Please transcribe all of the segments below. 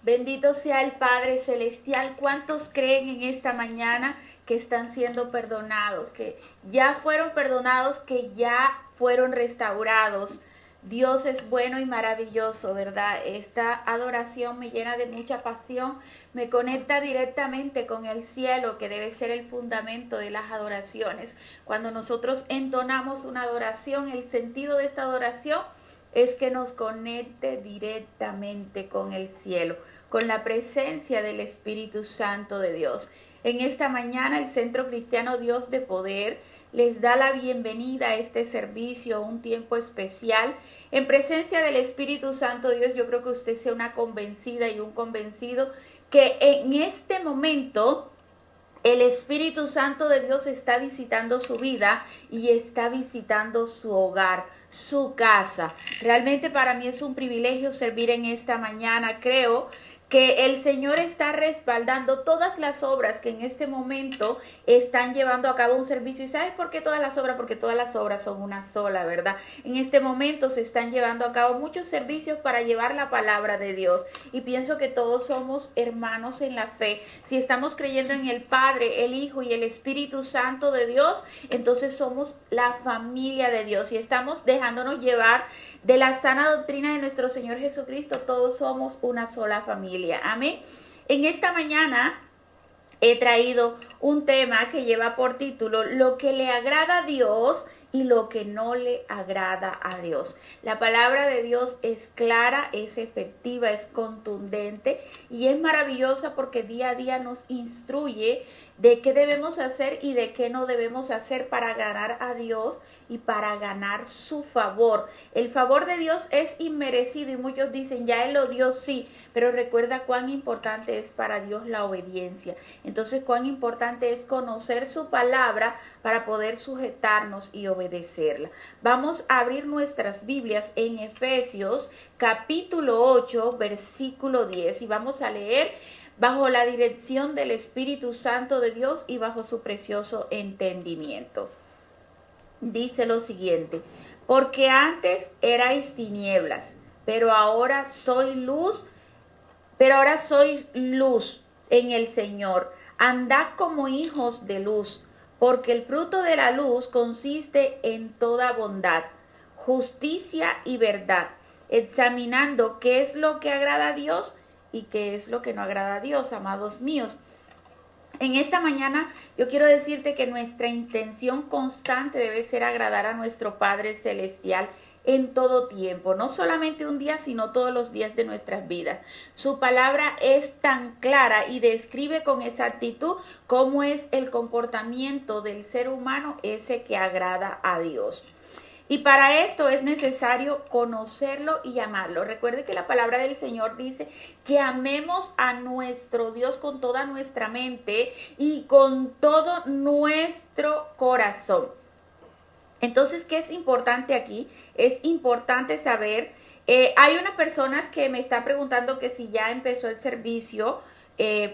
Bendito sea el Padre Celestial. ¿Cuántos creen en esta mañana que están siendo perdonados, que ya fueron perdonados, que ya fueron restaurados? Dios es bueno y maravilloso, ¿verdad? Esta adoración me llena de mucha pasión, me conecta directamente con el cielo, que debe ser el fundamento de las adoraciones. Cuando nosotros entonamos una adoración, el sentido de esta adoración es que nos conecte directamente con el cielo, con la presencia del Espíritu Santo de Dios. En esta mañana el Centro Cristiano Dios de Poder les da la bienvenida a este servicio, un tiempo especial. En presencia del Espíritu Santo de Dios, yo creo que usted sea una convencida y un convencido que en este momento el Espíritu Santo de Dios está visitando su vida y está visitando su hogar, su casa. Realmente para mí es un privilegio servir en esta mañana. Creo que el Señor está respaldando todas las obras que en este momento están llevando a cabo un servicio. ¿Y sabes por qué todas las obras? Porque todas las obras son una sola, ¿verdad? En este momento se están llevando a cabo muchos servicios para llevar la palabra de Dios. Y pienso que todos somos hermanos en la fe. Si estamos creyendo en el Padre, el Hijo y el Espíritu Santo de Dios, entonces somos la familia de Dios. Y estamos dejándonos llevar de la sana doctrina de nuestro Señor Jesucristo. Todos somos una sola familia. Amén. En esta mañana he traído un tema que lleva por título lo que le agrada a Dios y lo que no le agrada a Dios. La palabra de Dios es clara, es efectiva, es contundente y es maravillosa porque día a día nos instruye de qué debemos hacer y de qué no debemos hacer para ganar a Dios y para ganar su favor. El favor de Dios es inmerecido y muchos dicen, ya Él lo dio, sí, pero recuerda cuán importante es para Dios la obediencia. Entonces, cuán importante es conocer su palabra para poder sujetarnos y obedecerla. Vamos a abrir nuestras Biblias en Efesios capítulo 8, versículo 10 y vamos a leer bajo la dirección del Espíritu Santo de Dios y bajo su precioso entendimiento. Dice lo siguiente: porque antes erais tinieblas, pero ahora sois luz en el Señor. Andad como hijos de luz, porque el fruto de la luz consiste en toda bondad, justicia y verdad, examinando qué es lo que agrada a Dios y qué es lo que no agrada a Dios, amados míos. En esta mañana yo quiero decirte que nuestra intención constante debe ser agradar a nuestro Padre Celestial en todo tiempo, no solamente un día, sino todos los días de nuestras vidas. Su palabra es tan clara y describe con exactitud cómo es el comportamiento del ser humano, ese que agrada a Dios. Y para esto es necesario conocerlo y amarlo. Recuerde que la palabra del Señor dice que amemos a nuestro Dios con toda nuestra mente y con todo nuestro corazón. Entonces, ¿qué es importante aquí? Es importante saber, hay unas personas que me están preguntando que si ya empezó el servicio.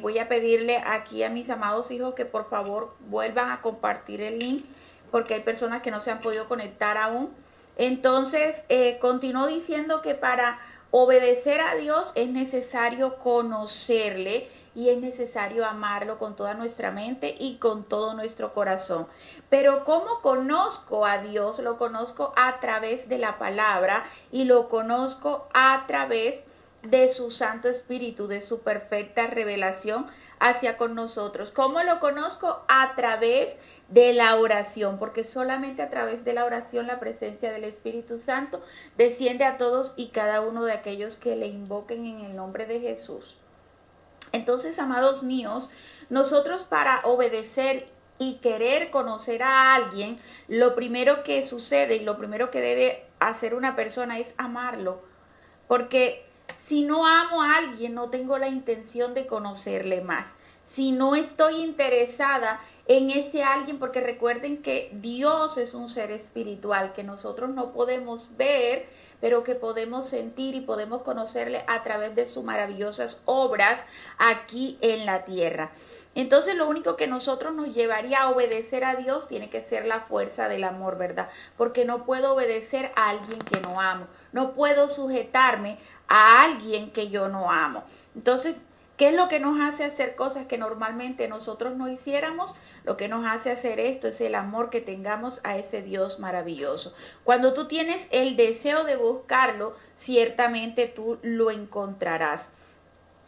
Voy a pedirle aquí a mis amados hijos que por favor vuelvan a compartir el link, porque hay personas que no se han podido conectar aún. Entonces, continúo diciendo que para obedecer a Dios es necesario conocerle y es necesario amarlo con toda nuestra mente y con todo nuestro corazón. Pero ¿cómo conozco a Dios? Lo conozco a través de la palabra y lo conozco a través de su Santo Espíritu, de su perfecta revelación hacia con nosotros. ¿Cómo lo conozco? A través de la oración, porque solamente a través de la oración la presencia del Espíritu Santo desciende a todos y cada uno de aquellos que le invoquen en el nombre de Jesús. Entonces, amados míos, nosotros para obedecer y querer conocer a alguien, lo primero que sucede y lo primero que debe hacer una persona es amarlo, porque si no amo a alguien, no tengo la intención de conocerle más. Si no estoy interesada en ese alguien, porque recuerden que Dios es un ser espiritual que nosotros no podemos ver, pero que podemos sentir y podemos conocerle a través de sus maravillosas obras aquí en la tierra. Entonces lo único que nosotros nos llevaría a obedecer a Dios tiene que ser la fuerza del amor, ¿verdad? Porque no puedo obedecer a alguien que no amo. No puedo sujetarme a alguien que yo no amo. Entonces, ¿qué es lo que nos hace hacer cosas que normalmente nosotros no hiciéramos? Lo que nos hace hacer esto es el amor que tengamos a ese Dios maravilloso. Cuando tú tienes el deseo de buscarlo, ciertamente tú lo encontrarás.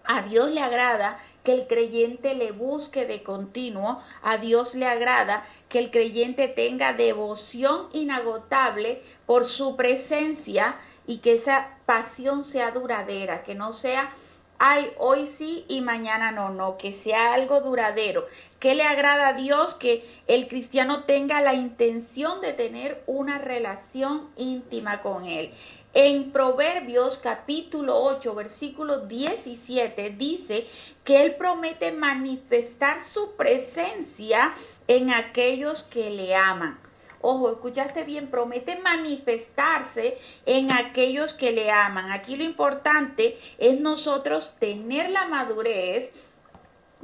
A Dios le agrada que el creyente le busque de continuo. A Dios le agrada que el creyente tenga devoción inagotable por su presencia y que esa pasión sea duradera, que no sea, ay, hoy sí y mañana no, que sea algo duradero. ¿Qué le agrada a Dios? Que el cristiano tenga la intención de tener una relación íntima con Él. En Proverbios capítulo 8, versículo 17 dice que Él promete manifestar su presencia en aquellos que le aman. Ojo, escuchaste bien, promete manifestarse en aquellos que le aman. Aquí lo importante es nosotros tener la madurez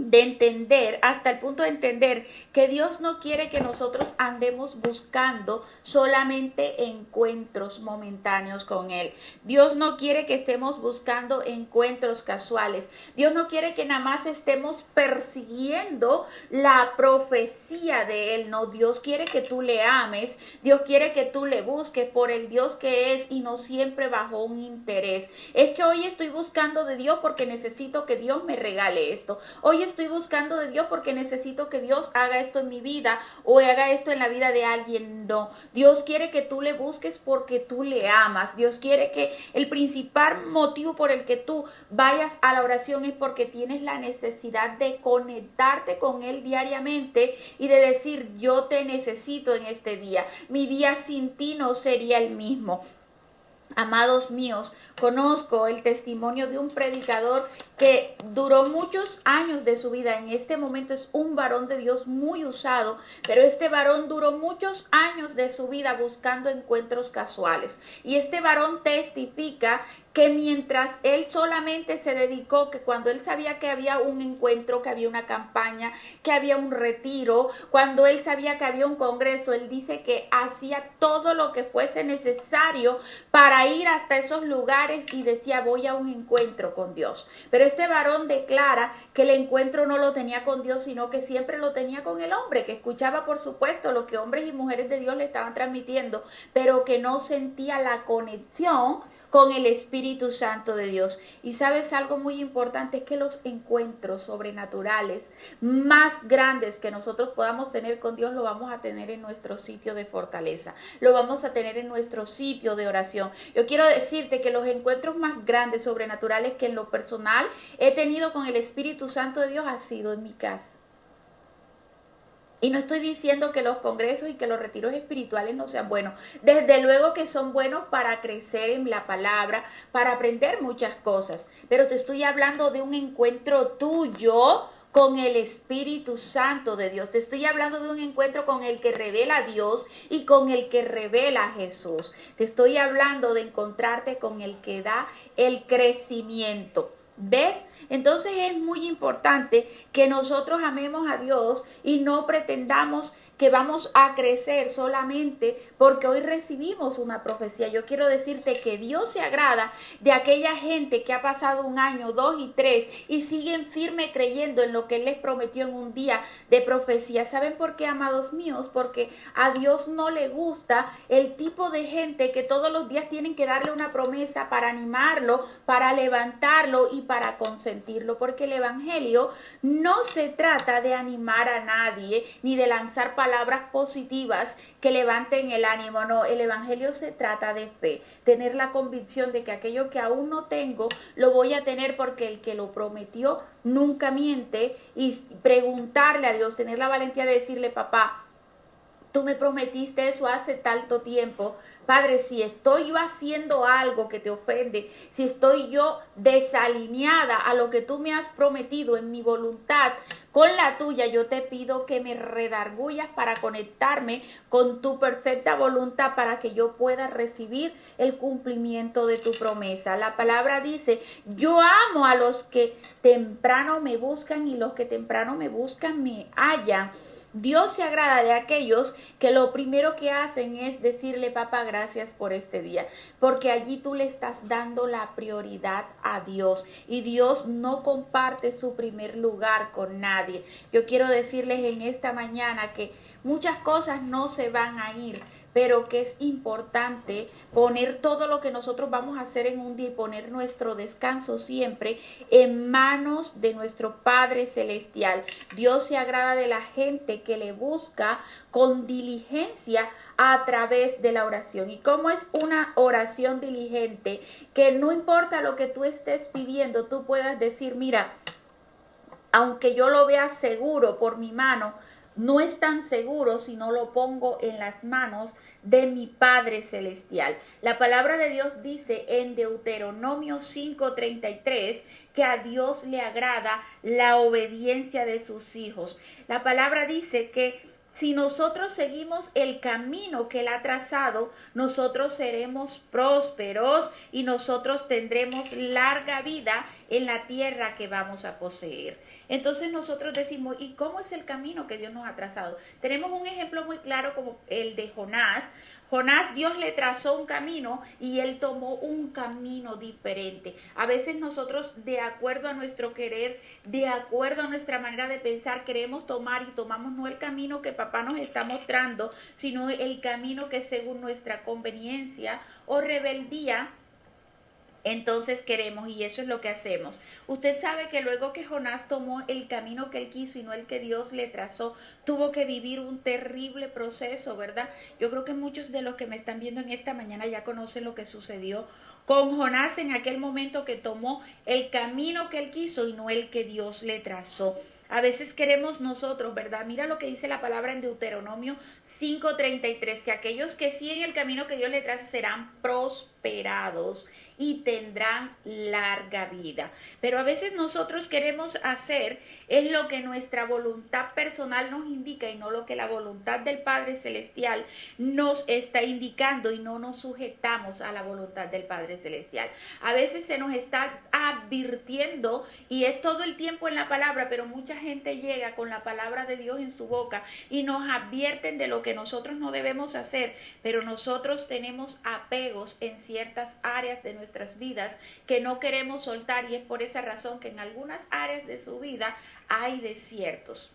de entender, hasta el punto de entender que Dios no quiere que nosotros andemos buscando solamente encuentros momentáneos con Él. Dios no quiere que estemos buscando encuentros casuales. Dios no quiere que nada más estemos persiguiendo la profecía de Él. No, Dios quiere que tú le ames. Dios quiere que tú le busques por el Dios que es y no siempre bajo un interés. Es que hoy estoy buscando de Dios porque necesito que Dios me regale esto. Hoy estoy buscando de Dios porque necesito que Dios haga esto en mi vida o haga esto en la vida de alguien. No, Dios quiere que tú le busques porque tú le amas. Dios quiere que el principal motivo por el que tú vayas a la oración es porque tienes la necesidad de conectarte con Él diariamente y de decir, yo te necesito en este día. Mi día sin ti no sería el mismo. Amados míos, conozco el testimonio de un predicador que duró muchos años de su vida. En este momento es un varón de Dios muy usado, pero este varón duró muchos años de su vida buscando encuentros casuales. Y este varón testifica que mientras él solamente se dedicó, que cuando él sabía que había un encuentro, que había una campaña, que había un retiro, cuando él sabía que había un congreso, él dice que hacía todo lo que fuese necesario para ir hasta esos lugares y decía, voy a un encuentro con Dios. Pero este varón declara que el encuentro no lo tenía con Dios, sino que siempre lo tenía con el hombre, que escuchaba por supuesto lo que hombres y mujeres de Dios le estaban transmitiendo, pero que no sentía la conexión con el Espíritu Santo de Dios. Y sabes algo muy importante, es que los encuentros sobrenaturales más grandes que nosotros podamos tener con Dios, lo vamos a tener en nuestro sitio de fortaleza, lo vamos a tener en nuestro sitio de oración. Yo quiero decirte que los encuentros más grandes sobrenaturales que en lo personal he tenido con el Espíritu Santo de Dios ha sido en mi casa. Y no estoy diciendo que los congresos y que los retiros espirituales no sean buenos. Desde luego que son buenos para crecer en la palabra, para aprender muchas cosas. Pero te estoy hablando de un encuentro tuyo con el Espíritu Santo de Dios. Te estoy hablando de un encuentro con el que revela a Dios y con el que revela a Jesús. Te estoy hablando de encontrarte con el que da el crecimiento. ¿Ves? Entonces es muy importante que nosotros amemos a Dios y no pretendamos que vamos a crecer solamente porque hoy recibimos una profecía. Yo quiero decirte que Dios se agrada de aquella gente que ha pasado 1 año, 2 y 3 y siguen firme creyendo en lo que Él les prometió en un día de profecía. ¿Saben por qué, amados míos? Porque a Dios no le gusta el tipo de gente que todos los días tienen que darle una promesa para animarlo, para levantarlo y para consentirlo. Porque el Evangelio no se trata de animar a nadie ni de lanzar palabras positivas que levanten el ánimo. No, el Evangelio se trata de fe, tener la convicción de que aquello que aún no tengo lo voy a tener porque el que lo prometió nunca miente, y preguntarle a Dios, tener la valentía de decirle, papá, tú me prometiste eso hace tanto tiempo. Padre, si estoy yo haciendo algo que te ofende, si estoy yo desalineada a lo que tú me has prometido en mi voluntad con la tuya, yo te pido que me redargullas para conectarme con tu perfecta voluntad para que yo pueda recibir el cumplimiento de tu promesa. La palabra dice, yo amo a los que temprano me buscan y los que temprano me buscan me hallan. Dios se agrada de aquellos que lo primero que hacen es decirle, papá, gracias por este día, porque allí tú le estás dando la prioridad a Dios y Dios no comparte su primer lugar con nadie. Yo quiero decirles en esta mañana que muchas cosas no se van a ir, pero que es importante poner todo lo que nosotros vamos a hacer en un día y poner nuestro descanso siempre en manos de nuestro Padre Celestial. Dios se agrada de la gente que le busca con diligencia a través de la oración. ¿Y cómo es una oración diligente? Que no importa lo que tú estés pidiendo, tú puedas decir, mira, aunque yo lo vea seguro por mi mano, no es tan seguro si no lo pongo en las manos de mi Padre Celestial. La palabra de Dios dice en Deuteronomio 5:33 que a Dios le agrada la obediencia de sus hijos. La palabra dice que si nosotros seguimos el camino que Él ha trazado, nosotros seremos prósperos y nosotros tendremos larga vida en la tierra que vamos a poseer. Entonces nosotros decimos, ¿y cómo es el camino que Dios nos ha trazado? Tenemos un ejemplo muy claro como el de Jonás. Jonás, Dios le trazó un camino y él tomó un camino diferente. A veces nosotros, de acuerdo a nuestro querer, de acuerdo a nuestra manera de pensar, queremos tomar y tomamos no el camino que papá nos está mostrando, sino el camino que según nuestra conveniencia o rebeldía entonces queremos, y eso es lo que hacemos. Usted sabe que luego que Jonás tomó el camino que él quiso y no el que Dios le trazó, tuvo que vivir un terrible proceso, ¿verdad? Yo creo que muchos de los que me están viendo en esta mañana ya conocen lo que sucedió con Jonás en aquel momento que tomó el camino que él quiso y no el que Dios le trazó. A veces queremos nosotros, ¿verdad? Mira lo que dice la palabra en Deuteronomio 5:33, que aquellos que siguen el camino que Dios le traza serán prosperados y tendrán larga vida. Pero a veces nosotros queremos hacer es lo que nuestra voluntad personal nos indica y no lo que la voluntad del Padre Celestial nos está indicando y no nos sujetamos a la voluntad del Padre Celestial. A veces se nos está advirtiendo y es todo el tiempo en la palabra, pero mucha gente llega con la palabra de Dios en su boca y nos advierten de lo que nosotros no debemos hacer, pero nosotros tenemos apegos en ciertas áreas de nuestras vidas que no queremos soltar y es por esa razón que en algunas áreas de su vida hay desiertos.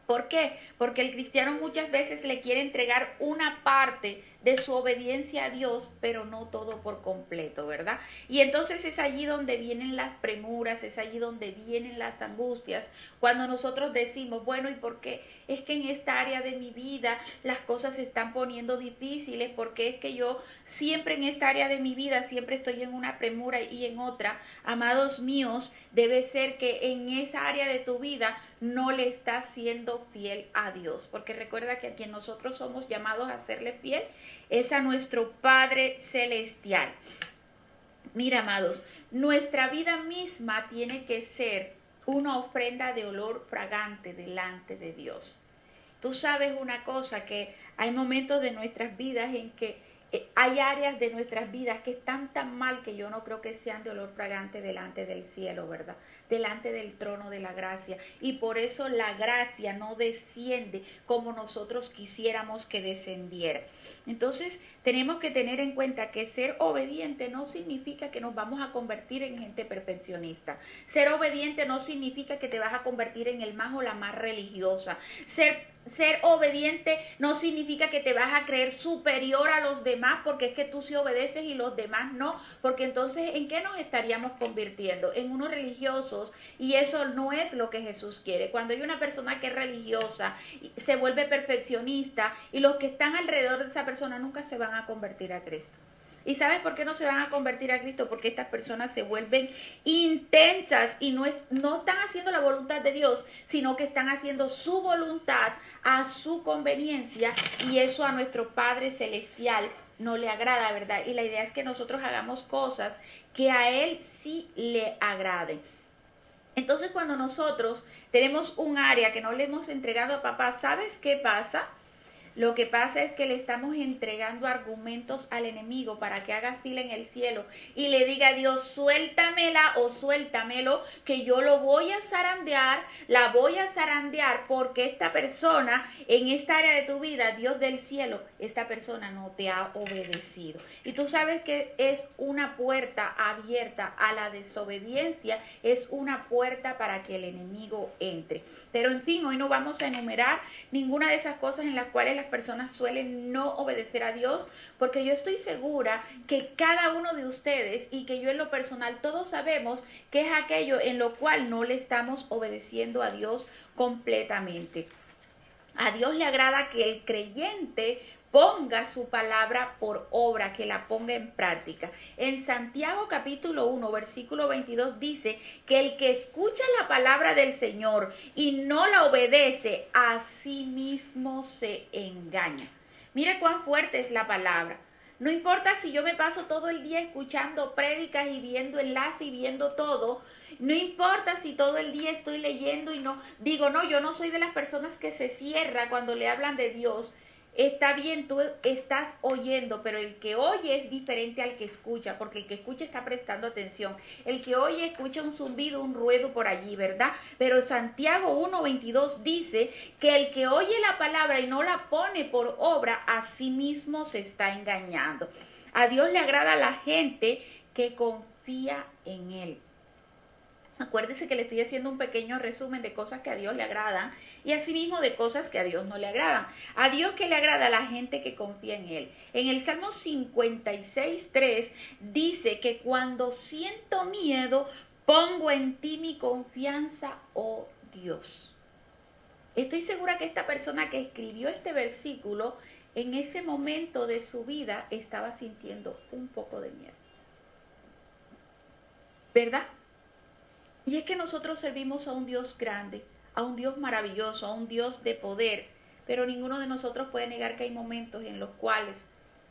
¿Por qué? Porque el cristiano muchas veces le quiere entregar una parte de su obediencia a Dios, pero no todo por completo, ¿verdad? Y entonces es allí donde vienen las premuras, es allí donde vienen las angustias, cuando nosotros decimos, bueno, ¿y por qué? Es que en esta área de mi vida las cosas se están poniendo difíciles, porque es que yo siempre en esta área de mi vida, siempre estoy en una premura y en otra. Amados míos, debe ser que en esa área de tu vida no le estás siendo fiel a Dios, porque recuerda que a quien nosotros somos llamados a serle fiel es a nuestro Padre Celestial. Mira, amados, nuestra vida misma tiene que ser una ofrenda de olor fragante delante de Dios. Tú sabes una cosa, que hay momentos de nuestras vidas en que hay áreas de nuestras vidas que están tan mal que yo no creo que sean de olor fragante delante del cielo, ¿verdad? Delante del trono de la gracia. Y por eso la gracia no desciende como nosotros quisiéramos que descendiera. Entonces tenemos que tener en cuenta que ser obediente no significa que nos vamos a convertir en gente perfeccionista. Ser obediente no significa que te vas a convertir en el más o la más religiosa. Ser obediente no significa que te vas a creer superior a los demás porque es que tú sí obedeces y los demás no, porque entonces ¿en qué nos estaríamos convirtiendo? En unos religiosos, y eso no es lo que Jesús quiere. Cuando hay una persona que es religiosa, se vuelve perfeccionista y los que están alrededor de esa persona nunca se van a convertir a Cristo. ¿Y sabes por qué no se van a convertir a Cristo? Porque estas personas se vuelven intensas y no están haciendo la voluntad de Dios, sino que están haciendo su voluntad a su conveniencia, y eso a nuestro Padre Celestial no le agrada, ¿verdad? Y la idea es que nosotros hagamos cosas que a Él sí le agraden. Entonces, cuando nosotros tenemos un área que no le hemos entregado a papá, ¿sabes qué pasa? Lo que pasa es que le estamos entregando argumentos al enemigo para que haga fila en el cielo y le diga a Dios, suéltamela o suéltamelo, que yo lo voy a zarandear, la voy a zarandear porque esta persona en esta área de tu vida, Dios del cielo, esta persona no te ha obedecido. Y tú sabes que es una puerta abierta a la desobediencia, es una puerta para que el enemigo entre. Pero en fin, hoy no vamos a enumerar ninguna de esas cosas en las cuales las personas suelen no obedecer a Dios, porque yo estoy segura que cada uno de ustedes y que yo en lo personal todos sabemos que es aquello en lo cual no le estamos obedeciendo a Dios completamente. A Dios le agrada que el creyente ponga su palabra por obra, que la ponga en práctica. En Santiago capítulo 1, versículo 22 dice que el que escucha la palabra del Señor y no la obedece, a sí mismo se engaña. Mire cuán fuerte es la palabra. No importa si yo me paso todo el día escuchando prédicas y viendo enlaces y viendo todo. No importa si todo el día estoy leyendo y no digo, no, yo no soy de las personas que se cierra cuando le hablan de Dios. Está bien, tú estás oyendo, pero el que oye es diferente al que escucha, porque el que escucha está prestando atención. El que oye escucha un zumbido, un ruedo por allí, ¿verdad? Pero Santiago 1:22 dice que el que oye la palabra y no la pone por obra, a sí mismo se está engañando. A Dios le agrada a la gente que confía en Él. Acuérdese que le estoy haciendo un pequeño resumen de cosas que a Dios le agradan y asimismo de cosas que a Dios no le agradan. A Dios que le agrada a la gente que confía en Él. En el Salmo 56:3 dice que cuando siento miedo, pongo en ti mi confianza, oh Dios. Estoy segura que esta persona que escribió este versículo en ese momento de su vida estaba sintiendo un poco de miedo. ¿Verdad? Y es que nosotros servimos a un Dios grande, a un Dios maravilloso, a un Dios de poder, pero ninguno de nosotros puede negar que hay momentos en los cuales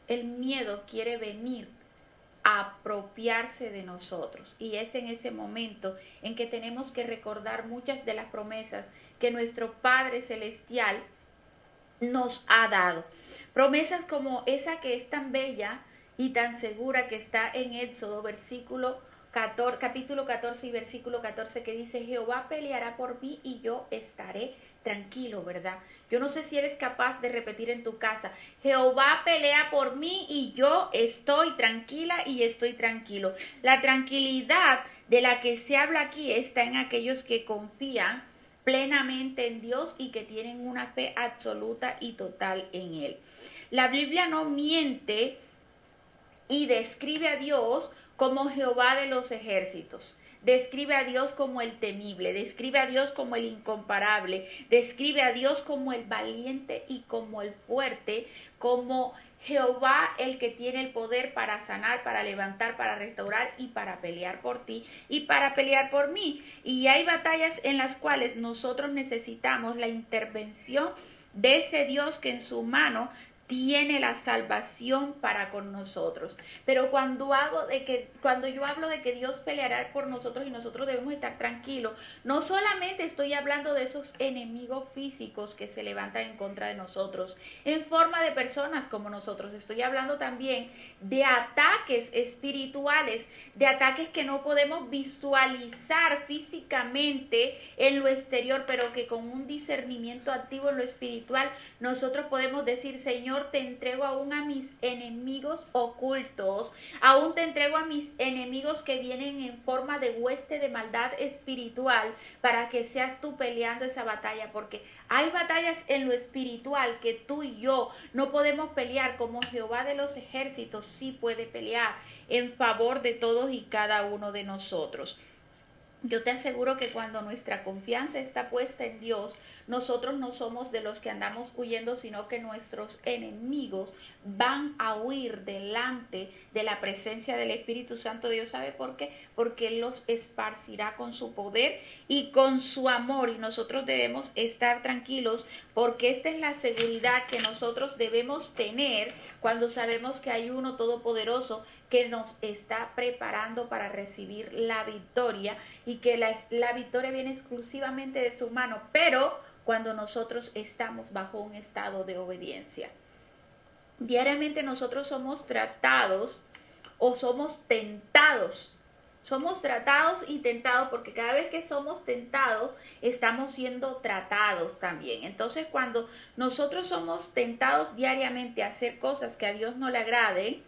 el miedo quiere venir a apropiarse de nosotros. Y es en ese momento en que tenemos que recordar muchas de las promesas que nuestro Padre Celestial nos ha dado. Promesas como esa que es tan bella y tan segura que está en Éxodo, capítulo 14 y versículo 14, que dice, Jehová peleará por mí y yo estaré tranquilo, ¿verdad? Yo no sé si eres capaz de repetir en tu casa, Jehová pelea por mí y yo estoy tranquila y estoy tranquilo. La tranquilidad de la que se habla aquí está en aquellos que confían plenamente en Dios y que tienen una fe absoluta y total en Él. La Biblia no miente y describe a Dios como Jehová de los ejércitos. Describe a Dios como el temible, describe a Dios como el incomparable, describe a Dios como el valiente y como el fuerte, como Jehová el que tiene el poder para sanar, para levantar, para restaurar y para pelear por ti y para pelear por mí. Y hay batallas en las cuales nosotros necesitamos la intervención de ese Dios que en su mano tiene la salvación para con nosotros. Pero cuando yo hablo de que Dios peleará por nosotros y nosotros debemos estar tranquilos, no solamente estoy hablando de esos enemigos físicos que se levantan en contra de nosotros en forma de personas como nosotros, estoy hablando también de ataques espirituales, de ataques que no podemos visualizar físicamente en lo exterior, pero que con un discernimiento activo en lo espiritual nosotros podemos decir, Señor, te entrego aún a mis enemigos ocultos, aún te entrego a mis enemigos que vienen en forma de hueste de maldad espiritual, para que seas tú peleando esa batalla, porque hay batallas en lo espiritual que tú y yo no podemos pelear, como Jehová de los ejércitos sí puede pelear en favor de todos y cada uno de nosotros. Yo te aseguro que cuando nuestra confianza está puesta en Dios, nosotros no somos de los que andamos huyendo, sino que nuestros enemigos van a huir delante de la presencia del Espíritu Santo. Dios sabe por qué, porque Él los esparcirá con su poder y con su amor, y nosotros debemos estar tranquilos, porque esta es la seguridad que nosotros debemos tener cuando sabemos que hay uno todopoderoso que nos está preparando para recibir la victoria, y que la victoria viene exclusivamente de su mano, pero cuando nosotros estamos bajo un estado de obediencia. Diariamente nosotros somos tratados o somos tentados. Somos tratados y tentados porque cada vez que somos tentados estamos siendo tratados también. Entonces cuando nosotros somos tentados diariamente a hacer cosas que a Dios no le agraden,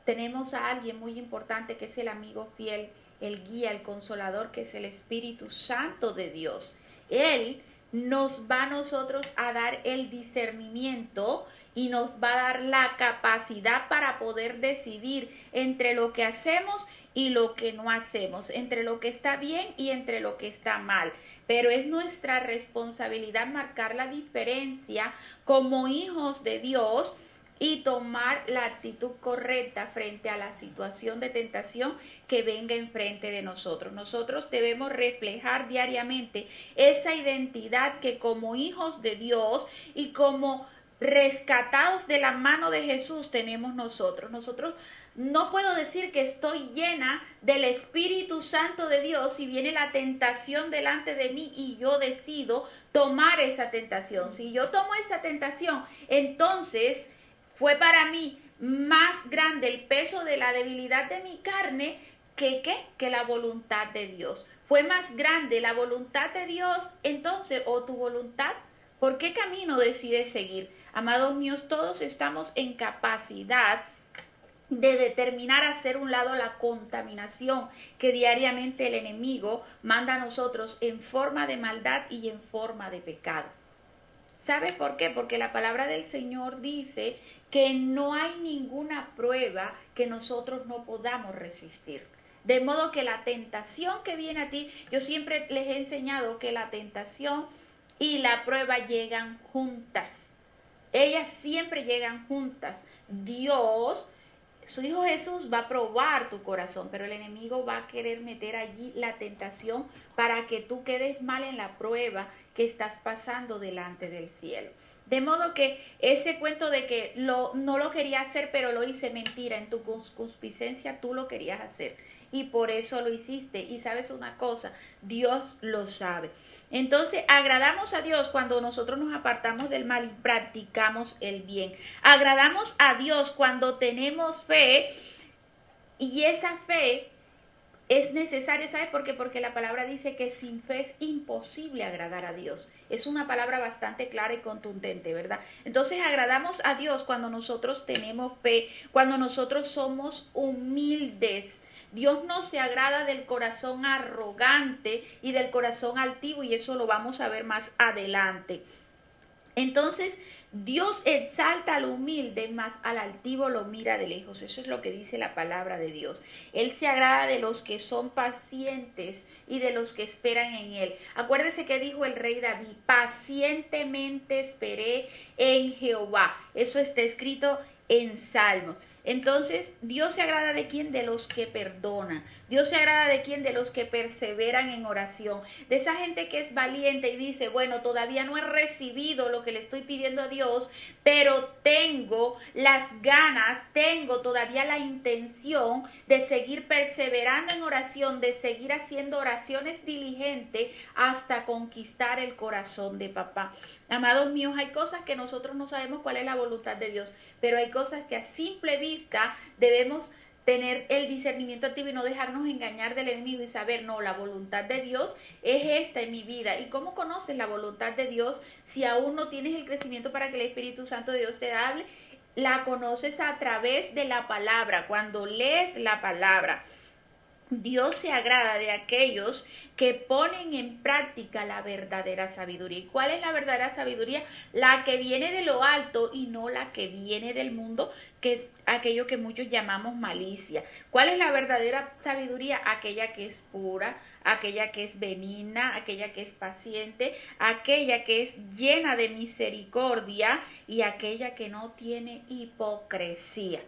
tenemos a alguien muy importante que es el amigo fiel, el guía, el consolador, que es el Espíritu Santo de Dios. Él nos va a nosotros a dar el discernimiento y nos va a dar la capacidad para poder decidir entre lo que hacemos y lo que no hacemos, entre lo que está bien y entre lo que está mal. Pero es nuestra responsabilidad marcar la diferencia como hijos de Dios y tomar la actitud correcta frente a la situación de tentación que venga enfrente de nosotros. Nosotros debemos reflejar diariamente esa identidad que como hijos de Dios y como rescatados de la mano de Jesús tenemos nosotros. Nosotros no puedo decir que estoy llena del Espíritu Santo de Dios si viene la tentación delante de mí y yo decido tomar esa tentación. Si yo tomo esa tentación, entonces fue para mí más grande el peso de la debilidad de mi carne que la voluntad de Dios. Fue más grande la voluntad de Dios, entonces, o tu voluntad. ¿Por qué camino decides seguir? Amados míos, todos estamos en capacidad de determinar hacer un lado la contaminación que diariamente el enemigo manda a nosotros en forma de maldad y en forma de pecado. ¿Sabe por qué? Porque la palabra del Señor dice que no hay ninguna prueba que nosotros no podamos resistir. De modo que la tentación que viene a ti, yo siempre les he enseñado que la tentación y la prueba llegan juntas. Ellas siempre llegan juntas. Dios, su Hijo Jesús, va a probar tu corazón, pero el enemigo va a querer meter allí la tentación para que tú quedes mal en la prueba que estás pasando delante del cielo. De modo que ese cuento de que no lo quería hacer, pero lo hice, mentira. En tu concupiscencia tú lo querías hacer y por eso lo hiciste. Y sabes una cosa, Dios lo sabe. Entonces agradamos a Dios cuando nosotros nos apartamos del mal y practicamos el bien. Agradamos a Dios cuando tenemos fe y esa fe es necesaria, ¿sabes por qué? Porque la palabra dice que sin fe es imposible agradar a Dios. Es una palabra bastante clara y contundente, ¿verdad? Entonces agradamos a Dios cuando nosotros tenemos fe, cuando nosotros somos humildes. Dios no se agrada del corazón arrogante y del corazón altivo, y eso lo vamos a ver más adelante. Entonces, Dios exalta al humilde, mas al altivo lo mira de lejos. Eso es lo que dice la palabra de Dios. Él se agrada de los que son pacientes y de los que esperan en Él. Acuérdese que dijo el rey David: pacientemente esperé en Jehová. Eso está escrito en Salmos. Entonces, Dios se agrada de quién? De los que perdonan. Dios se agrada de quién? De los que perseveran en oración. De esa gente que es valiente y dice: bueno, todavía no he recibido lo que le estoy pidiendo a Dios, pero tengo las ganas, tengo todavía la intención de seguir perseverando en oración, de seguir haciendo oraciones diligentes hasta conquistar el corazón de papá. Amados míos, hay cosas que nosotros no sabemos cuál es la voluntad de Dios, pero hay cosas que a simple vista debemos tener el discernimiento activo y no dejarnos engañar del enemigo y saber, no, la voluntad de Dios es esta en mi vida. ¿Y cómo conoces la voluntad de Dios si aún no tienes el crecimiento para que el Espíritu Santo de Dios te hable? La conoces a través de la palabra, cuando lees la palabra. Dios se agrada de aquellos que ponen en práctica la verdadera sabiduría. ¿Y cuál es la verdadera sabiduría? La que viene de lo alto y no la que viene del mundo, que es aquello que muchos llamamos malicia. ¿Cuál es la verdadera sabiduría? Aquella que es pura, aquella que es benigna, aquella que es paciente, aquella que es llena de misericordia y aquella que no tiene hipocresía.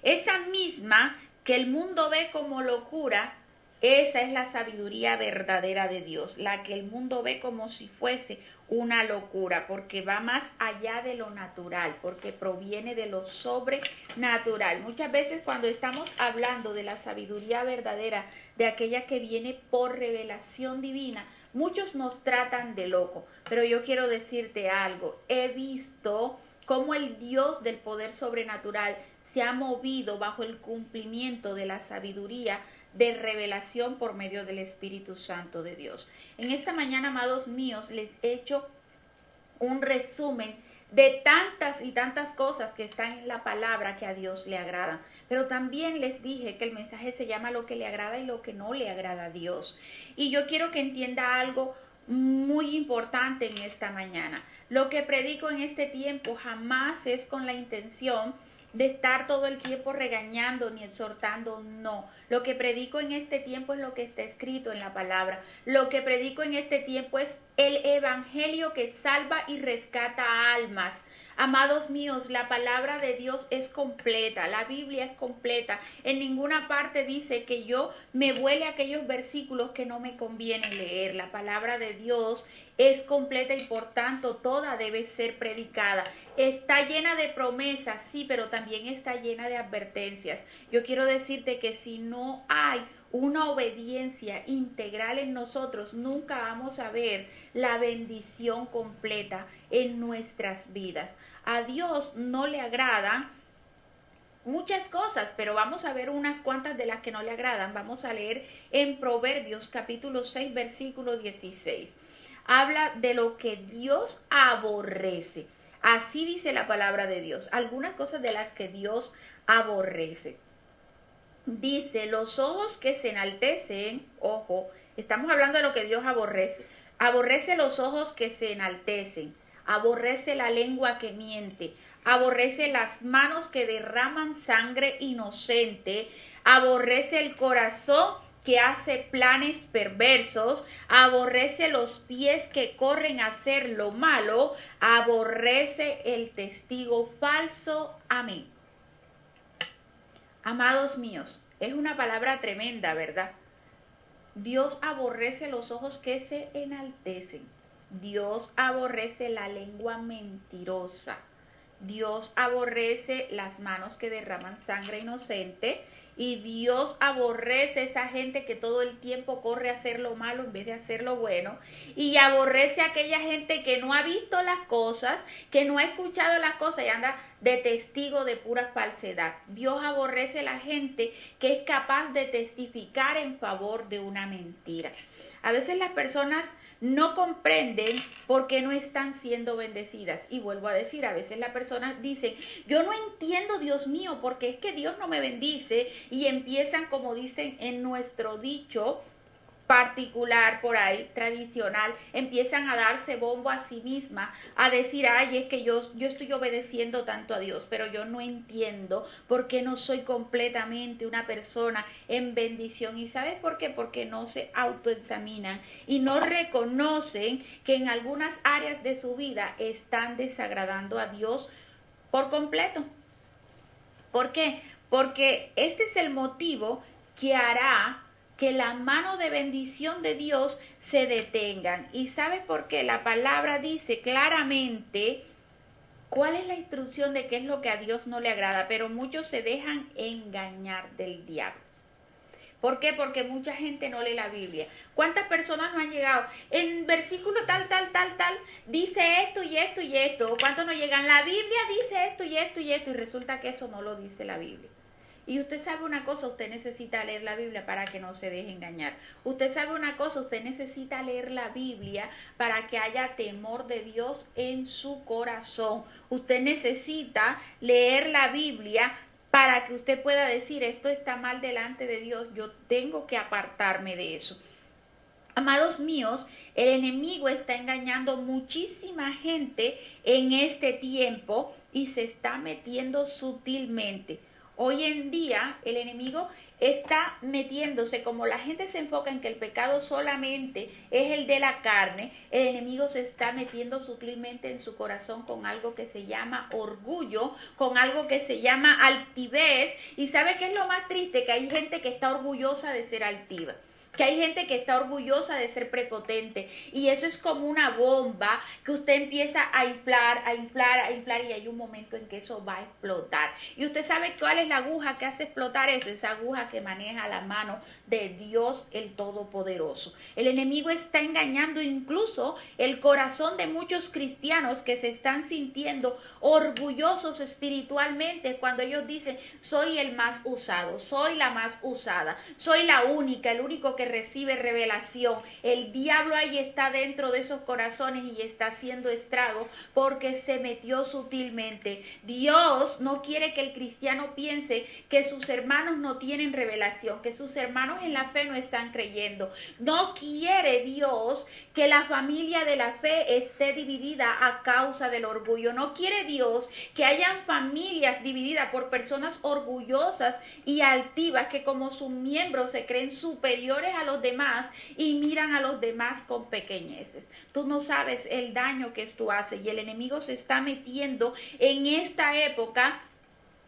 Esa misma que el mundo ve como locura, esa es la sabiduría verdadera de Dios, la que el mundo ve como si fuese una locura, porque va más allá de lo natural, porque proviene de lo sobrenatural. Muchas veces cuando estamos hablando de la sabiduría verdadera, de aquella que viene por revelación divina, Muchos nos tratan de loco, pero yo quiero decirte algo. He visto cómo el Dios del poder sobrenatural se ha movido bajo el cumplimiento de la sabiduría de revelación por medio del Espíritu Santo de Dios. En esta mañana, amados míos, les he hecho un resumen de tantas y tantas cosas que están en la palabra que a Dios le agradan. Pero también les dije que el mensaje se llama lo que le agrada y lo que no le agrada a Dios. Y yo quiero que entienda algo muy importante en esta mañana. Lo que predico en este tiempo jamás es con la intención de estar todo el tiempo regañando ni exhortando, no. Lo que predico en este tiempo es lo que está escrito en la palabra. Lo que predico en este tiempo es el evangelio que salva y rescata almas. Amados míos, la palabra de Dios es completa, la Biblia es completa. En ninguna parte dice que yo me vuele aquellos versículos que no me conviene leer. La palabra de Dios es completa y por tanto toda debe ser predicada. Está llena de promesas, sí, pero también está llena de advertencias. Yo quiero decirte que si no hay una obediencia integral en nosotros, nunca vamos a ver la bendición completa en nuestras vidas. A Dios no le agradan muchas cosas, pero vamos a ver unas cuantas de las que no le agradan. Vamos a leer en Proverbios capítulo 6, versículo 16. Habla de lo que Dios aborrece. Así dice la palabra de Dios. Algunas cosas de las que Dios aborrece. Dice, los ojos que se enaltecen, ojo, estamos hablando de lo que Dios aborrece. Aborrece los ojos que se enaltecen, aborrece la lengua que miente, aborrece las manos que derraman sangre inocente, aborrece el corazón que hace planes perversos, aborrece los pies que corren a hacer lo malo, aborrece el testigo falso. Amén. Amados míos, es una palabra tremenda, ¿verdad? Dios aborrece los ojos que se enaltecen. Dios aborrece la lengua mentirosa. Dios aborrece las manos que derraman sangre inocente. Y Dios aborrece esa gente que todo el tiempo corre a hacer lo malo en vez de hacer lo bueno. Y aborrece a aquella gente que no ha visto las cosas, que no ha escuchado las cosas y anda de testigo de pura falsedad. Dios aborrece a la gente que es capaz de testificar en favor de una mentira. A veces las personas no comprenden por qué no están siendo bendecidas. Y vuelvo a decir, a veces las personas dicen, yo no entiendo, Dios mío, porque es que Dios no me bendice. Y empiezan, como dicen en nuestro dicho particular por ahí, tradicional, empiezan a darse bombo a sí misma, a decir, ay, es que yo estoy obedeciendo tanto a Dios, pero yo no entiendo por qué no soy completamente una persona en bendición. ¿Y sabes por qué? Porque no se autoexaminan y no reconocen que en algunas áreas de su vida están desagradando a Dios por completo. ¿Por qué? Porque este es el motivo que hará que la mano de bendición de Dios se detengan. ¿Y sabe por qué? La palabra dice claramente cuál es la instrucción de qué es lo que a Dios no le agrada, pero muchos se dejan engañar del diablo. ¿Por qué? Porque mucha gente no lee la Biblia. ¿Cuántas personas no han llegado? En versículo tal, dice esto y esto y esto. ¿Cuántos no llegan? La Biblia dice esto y esto y esto, y resulta que eso no lo dice la Biblia. Y usted sabe una cosa, usted necesita leer la Biblia para que no se deje engañar. Usted sabe una cosa, usted necesita leer la Biblia para que haya temor de Dios en su corazón. Usted necesita leer la Biblia para que usted pueda decir, esto está mal delante de Dios, yo tengo que apartarme de eso. Amados míos, el enemigo está engañando muchísima gente en este tiempo y se está metiendo sutilmente. Hoy en día el enemigo está metiéndose, como la gente se enfoca en que el pecado solamente es el de la carne, el enemigo se está metiendo sutilmente en su corazón con algo que se llama orgullo, con algo que se llama altivez. ¿Y sabe qué es lo más triste? Que hay gente que está orgullosa de ser altiva, que hay gente que está orgullosa de ser prepotente, y eso es como una bomba que usted empieza a inflar y hay un momento en que eso va a explotar. Y usted sabe cuál es la aguja que hace explotar eso, esa aguja que maneja la mano de Dios el Todopoderoso. El enemigo está engañando incluso el corazón de muchos cristianos que se están sintiendo orgullosos espiritualmente cuando ellos dicen: soy el más usado, soy la más usada, soy la única, el único que recibe revelación. El diablo ahí está dentro de esos corazones y está haciendo estrago porque se metió sutilmente. Dios no quiere que el cristiano piense que sus hermanos no tienen revelación, que sus hermanos en la fe no están creyendo. No quiere Dios que la familia de la fe esté dividida a causa del orgullo. No quiere Dios que hayan familias divididas por personas orgullosas y altivas que como sus miembros se creen superiores a los demás y miran a los demás con pequeñeces. Tú no sabes el daño que esto hace, y el enemigo se está metiendo en esta época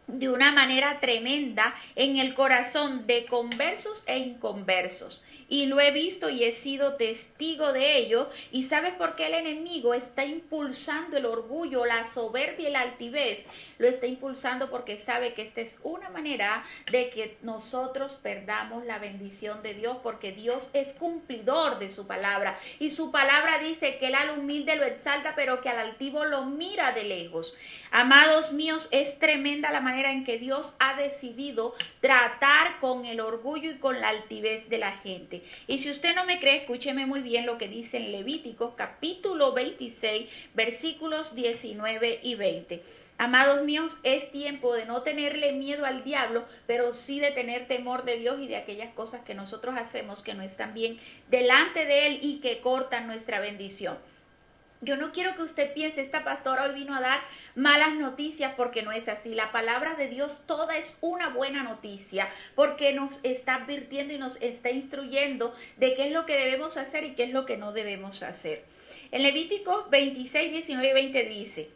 de una manera tremenda en el corazón de conversos e inconversos. Y lo he visto y he sido testigo de ello. ¿Y sabes por qué el enemigo está impulsando el orgullo, la soberbia y la altivez? Lo está impulsando porque sabe que esta es una manera de que nosotros perdamos la bendición de Dios, porque Dios es cumplidor de su palabra. Y su palabra dice que él al humilde lo exalta, pero que al altivo lo mira de lejos. Amados míos, es tremenda la manera en que Dios ha decidido tratar con el orgullo y con la altivez de la gente. Y si usted no me cree, escúcheme muy bien lo que dice en Levíticos capítulo 26, versículos 19 y 20. Amados míos, es tiempo de no tenerle miedo al diablo, pero sí de tener temor de Dios y de aquellas cosas que nosotros hacemos que no están bien delante de Él y que cortan nuestra bendición. Yo no quiero que usted piense: esta pastora hoy vino a dar malas noticias, porque no es así. La palabra de Dios toda es una buena noticia, porque nos está advirtiendo y nos está instruyendo de qué es lo que debemos hacer y qué es lo que no debemos hacer. En Levíticos 26, 19 y 20 dice: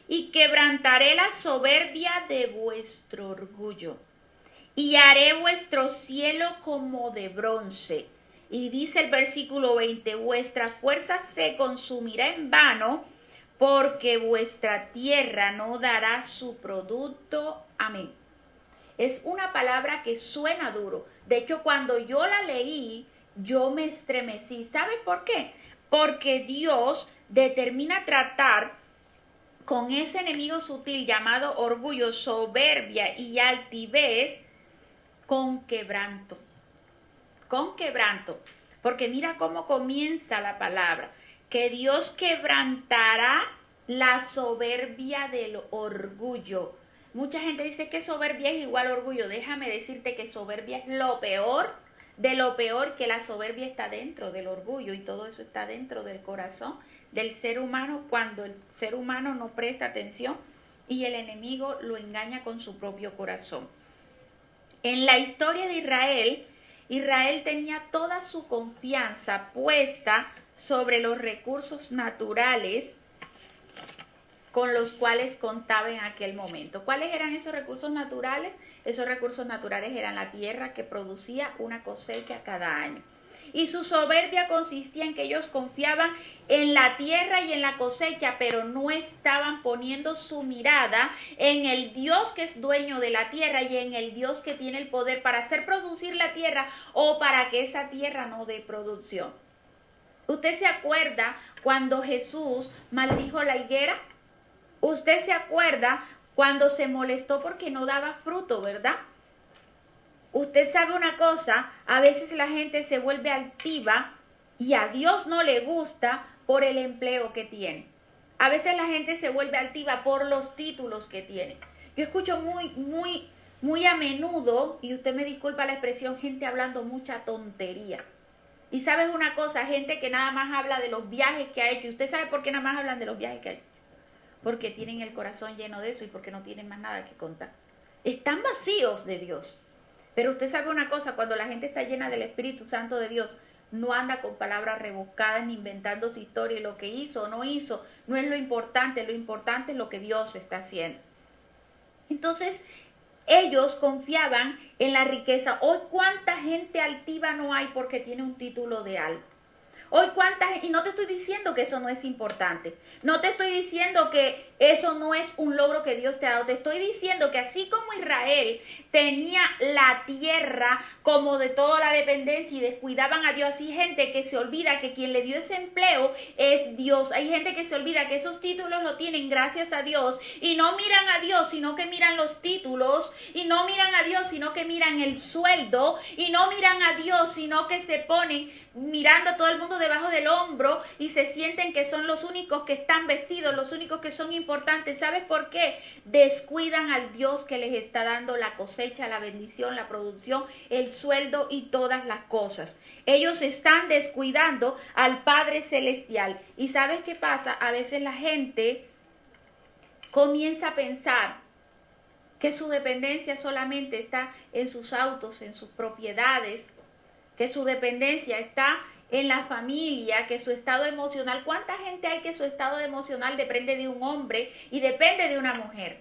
y quebrantaré la soberbia de vuestro orgullo, y haré vuestro cielo como de bronce. Y dice el versículo 20: vuestra fuerza se consumirá en vano, porque vuestra tierra no dará su producto. Amén. Es una palabra que suena duro. De hecho, cuando yo la leí, yo me estremecí. ¿Sabe por qué? Porque Dios determina tratar con ese enemigo sutil llamado orgullo, soberbia y altivez con quebranto. Con quebranto. Porque mira cómo comienza la palabra: que Dios quebrantará la soberbia del orgullo. Mucha gente dice que soberbia es igual a orgullo. Déjame decirte que soberbia es lo peor de lo peor, que la soberbia está dentro del orgullo, y todo eso está dentro del corazón del ser humano cuando el ser humano no presta atención y el enemigo lo engaña con su propio corazón. En la historia de Israel, Israel tenía toda su confianza puesta sobre los recursos naturales con los cuales contaba en aquel momento. ¿Cuáles eran esos recursos naturales? Esos recursos naturales eran la tierra, que producía una cosecha cada año. Y su soberbia consistía en que ellos confiaban en la tierra y en la cosecha, pero no estaban poniendo su mirada en el Dios que es dueño de la tierra y en el Dios que tiene el poder para hacer producir la tierra o para que esa tierra no dé producción. ¿Usted se acuerda cuando Jesús maldijo la higuera? ¿Usted se acuerda cuando se molestó porque no daba fruto, verdad? Usted sabe una cosa: a veces la gente se vuelve altiva y a Dios no le gusta por el empleo que tiene. A veces la gente se vuelve altiva por los títulos que tiene. Yo escucho muy a menudo, y usted me disculpa la expresión, gente hablando mucha tontería. Y sabes una cosa: gente que nada más habla de los viajes que ha hecho. ¿Usted sabe por qué nada más hablan de los viajes que ha hecho? Porque tienen el corazón lleno de eso y porque no tienen más nada que contar. Están vacíos de Dios. Pero usted sabe una cosa: cuando la gente está llena del Espíritu Santo de Dios, no anda con palabras rebuscadas ni inventando su historia, y lo que hizo o no hizo no es lo importante es lo que Dios está haciendo. Entonces, ellos confiaban en la riqueza. Hoy, ¿cuánta gente altiva no hay porque tiene un título de algo? Hoy cuántas, y no te estoy diciendo que eso no es importante, no te estoy diciendo que eso no es un logro que Dios te ha dado, te estoy diciendo que así como Israel tenía la tierra como de toda la dependencia y descuidaban a Dios, hay gente que se olvida que quien le dio ese empleo es Dios, hay gente que se olvida que esos títulos lo tienen gracias a Dios y no miran a Dios, sino que miran los títulos, y no miran a Dios, sino que miran el sueldo, y no miran a Dios, sino que se ponen mirando a todo el mundo debajo del hombro y se sienten que son los únicos que están vestidos, los únicos que son importantes. ¿Sabes por qué? Descuidan al Dios que les está dando la cosecha, la bendición, la producción, el sueldo y todas las cosas. Ellos están descuidando al Padre Celestial. ¿Y sabes qué pasa? A veces la gente comienza a pensar que su dependencia solamente está en sus autos, en sus propiedades, que su dependencia está en la familia, que su estado emocional, ¿cuánta gente hay que su estado emocional depende de un hombre y depende de una mujer?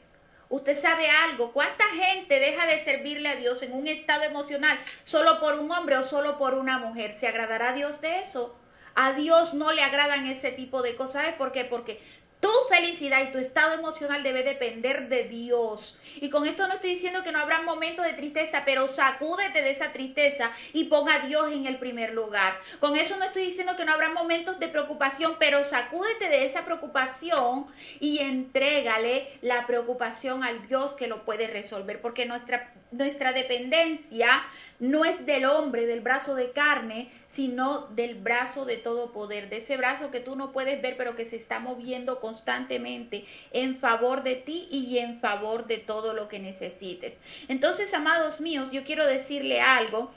Usted sabe algo, ¿cuánta gente deja de servirle a Dios en un estado emocional solo por un hombre o solo por una mujer? ¿Se agradará a Dios de eso? A Dios no le agradan ese tipo de cosas. ¿Sabes por qué? Porque tu felicidad y tu estado emocional debe depender de Dios. Y con esto no estoy diciendo que no habrá momentos de tristeza, pero sacúdete de esa tristeza y ponga a Dios en el primer lugar. Con eso no estoy diciendo que no habrá momentos de preocupación, pero sacúdete de esa preocupación y entrégale la preocupación al Dios que lo puede resolver. Porque nuestra dependencia no es del hombre, del brazo de carne, sino del brazo de todo poder, de ese brazo que tú no puedes ver, pero que se está moviendo constantemente en favor de ti y en favor de todo lo que necesites. Entonces, amados míos, yo quiero decirle algo,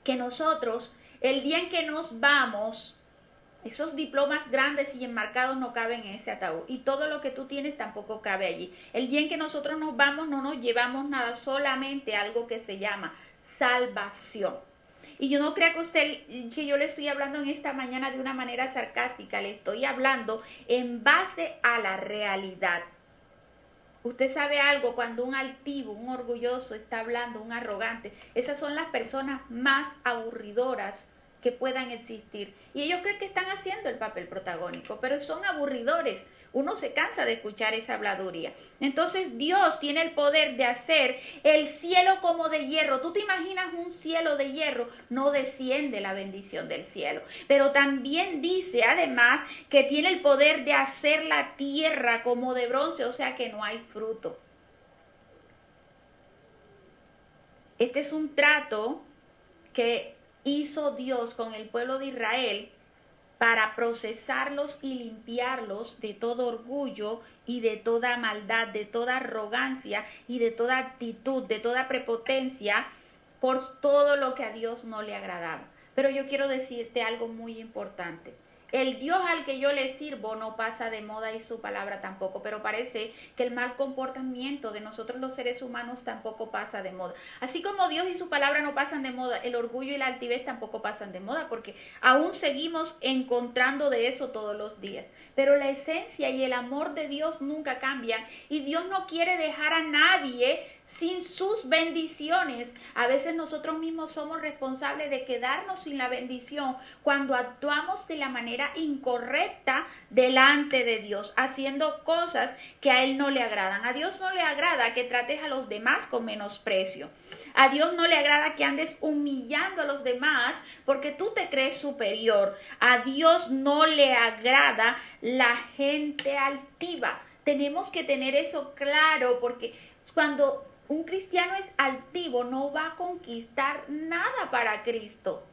que nosotros, el día en que nos vamos, esos diplomas grandes y enmarcados no caben en ese ataúd. Y todo lo que tú tienes tampoco cabe allí. El día en que nosotros nos vamos, no nos llevamos nada, solamente algo que se llama salvación. Y yo no crea que yo le estoy hablando en esta mañana de una manera sarcástica, le estoy hablando en base a la realidad. Usted sabe algo, cuando un altivo, un orgulloso está hablando, un arrogante, esas son las personas más aburridoras que puedan existir. Y ellos creen que están haciendo el papel protagónico, pero son aburridores. Uno se cansa de escuchar esa habladuría. Entonces Dios tiene el poder de hacer el cielo como de hierro. Tú te imaginas un cielo de hierro, no desciende la bendición del cielo. Pero también dice además que tiene el poder de hacer la tierra como de bronce, o sea que no hay fruto. Este es un trato que hizo Dios con el pueblo de Israel para procesarlos y limpiarlos de todo orgullo y de toda maldad, de toda arrogancia y de toda actitud, de toda prepotencia, por todo lo que a Dios no le agradaba. Pero yo quiero decirte algo muy importante. El Dios al que yo le sirvo no pasa de moda y su palabra tampoco, pero parece que el mal comportamiento de nosotros los seres humanos tampoco pasa de moda. Así como Dios y su palabra no pasan de moda, el orgullo y la altivez tampoco pasan de moda, porque aún seguimos encontrando de eso todos los días. Pero la esencia y el amor de Dios nunca cambian y Dios no quiere dejar a nadie sin sus bendiciones. A veces nosotros mismos somos responsables de quedarnos sin la bendición cuando actuamos de la manera incorrecta delante de Dios, haciendo cosas que a Él no le agradan. A Dios no le agrada que trates a los demás con menosprecio. A Dios no le agrada que andes humillando a los demás porque tú te crees superior. A Dios no le agrada la gente altiva. Tenemos que tener eso claro, porque cuando un cristiano es altivo no va a conquistar nada para Cristo.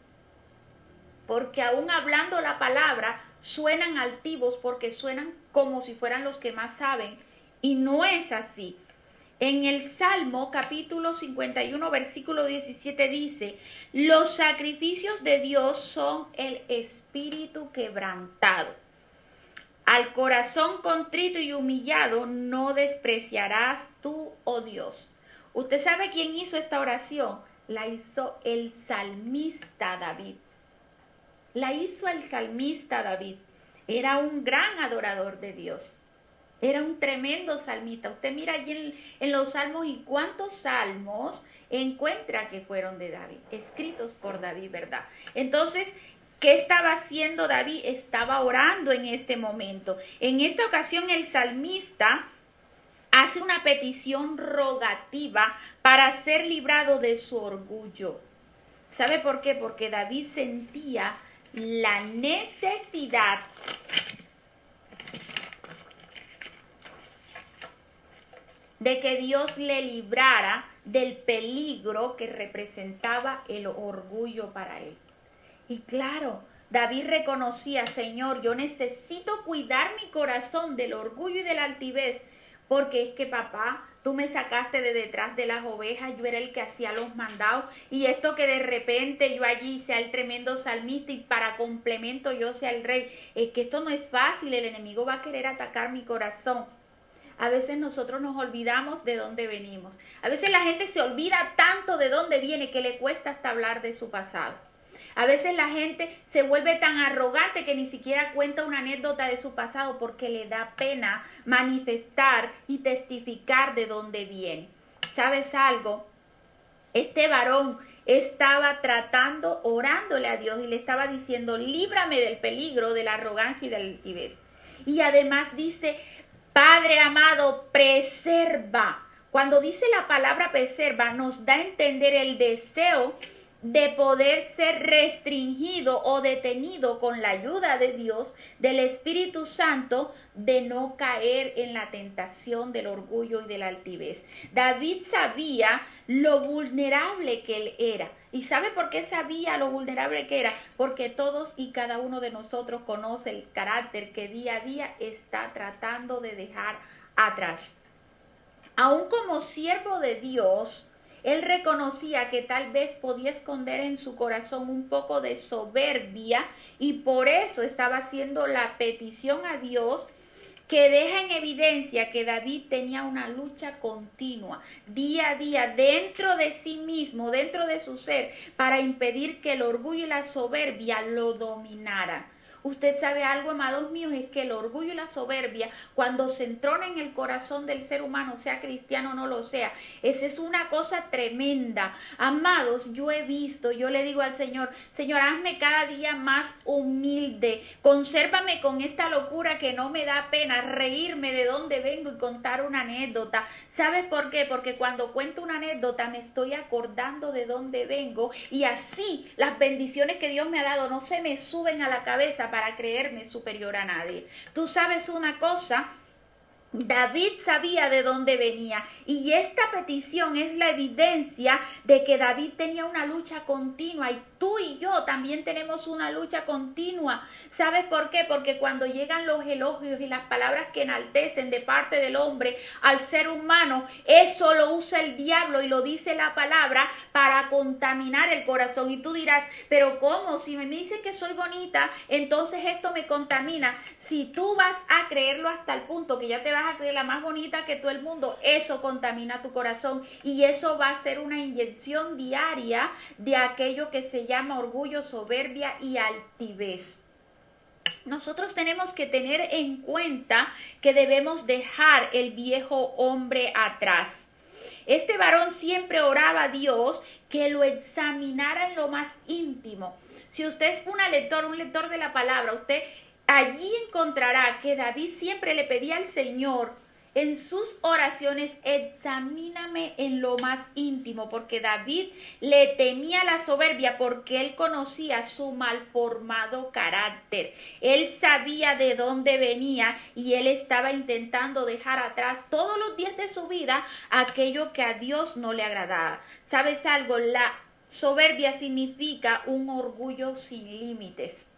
Porque aún hablando la palabra suenan altivos porque suenan como si fueran los que más saben. Y no es así. En el Salmo capítulo 51 versículo 17 dice: los sacrificios de Dios son el espíritu quebrantado. Al corazón contrito y humillado no despreciarás tú, oh Dios. ¿Usted sabe quién hizo esta oración? La hizo el salmista David. La hizo el salmista David. Era un gran adorador de Dios. Era un tremendo salmista. Usted mira allí en los salmos y cuántos salmos encuentra que fueron de David, escritos por David, ¿verdad? Entonces, ¿Qué estaba haciendo David? Estaba orando en este momento. En esta ocasión el salmista hace una petición rogativa para ser librado de su orgullo. ¿Sabe por qué? Porque David sentía la necesidad de que Dios le librara del peligro que representaba el orgullo para él. Y claro, David reconocía, Señor, yo necesito cuidar mi corazón del orgullo y de la altivez, porque es que papá, tú me sacaste de detrás de las ovejas, yo era el que hacía los mandados, y esto que de repente yo allí sea el tremendo salmista y para complemento yo sea el rey, es que esto no es fácil, el enemigo va a querer atacar mi corazón. A veces nosotros nos olvidamos de dónde venimos. A veces la gente se olvida tanto de dónde viene que le cuesta hasta hablar de su pasado. A veces la gente se vuelve tan arrogante que ni siquiera cuenta una anécdota de su pasado porque le da pena manifestar y testificar de dónde viene. ¿Sabes algo? Este varón estaba tratando, orándole a Dios y le estaba diciendo, líbrame del peligro, de la arrogancia y de la altivez. Y además dice, Padre amado, preserva. Cuando dice la palabra preserva, nos da a entender el deseo de poder ser restringido o detenido con la ayuda de Dios, del Espíritu Santo, de no caer en la tentación del orgullo y de la altivez. David sabía lo vulnerable que él era. ¿Y sabe por qué sabía lo vulnerable que era? Porque todos y cada uno de nosotros conoce el carácter que día a día está tratando de dejar atrás. Aún como siervo de Dios, él reconocía que tal vez podía esconder en su corazón un poco de soberbia y por eso estaba haciendo la petición a Dios que deja en evidencia que David tenía una lucha continua, día a día, dentro de sí mismo, dentro de su ser, para impedir que el orgullo y la soberbia lo dominaran. Usted sabe algo, amados míos, es que el orgullo y la soberbia, cuando se entrona en el corazón del ser humano, sea cristiano o no lo sea, esa es una cosa tremenda. Amados, yo he visto, yo le digo al Señor, Señor, hazme cada día más humilde, consérvame con esta locura que no me da pena reírme de dónde vengo y contar una anécdota. ¿Sabes por qué? Porque cuando cuento una anécdota me estoy acordando de dónde vengo y así las bendiciones que Dios me ha dado no se me suben a la cabeza para creerme superior a nadie. Tú sabes una cosa, David sabía de dónde venía y esta petición es la evidencia de que David tenía una lucha continua y tú y yo también tenemos una lucha continua. ¿Sabes por qué? Porque cuando llegan los elogios y las palabras que enaltecen de parte del hombre al ser humano, eso lo usa el diablo y lo dice la palabra para contaminar el corazón. Y tú dirás, pero ¿cómo? Si me dicen que soy bonita, entonces esto me contamina. Si tú vas a creerlo hasta el punto que ya te vas a creer la más bonita que todo el mundo, eso contamina tu corazón y eso va a ser una inyección diaria de aquello que se llama orgullo, soberbia y altivez. Nosotros tenemos que tener en cuenta que debemos dejar el viejo hombre atrás. Este varón siempre oraba a Dios que lo examinara en lo más íntimo. Si usted es un lector de la palabra, usted allí encontrará que David siempre le pedía al Señor en sus oraciones, examíname en lo más íntimo, porque David le temía la soberbia porque él conocía su malformado carácter. Él sabía de dónde venía y él estaba intentando dejar atrás todos los días de su vida aquello que a Dios no le agradaba. ¿Sabes algo? La soberbia significa un orgullo sin límites.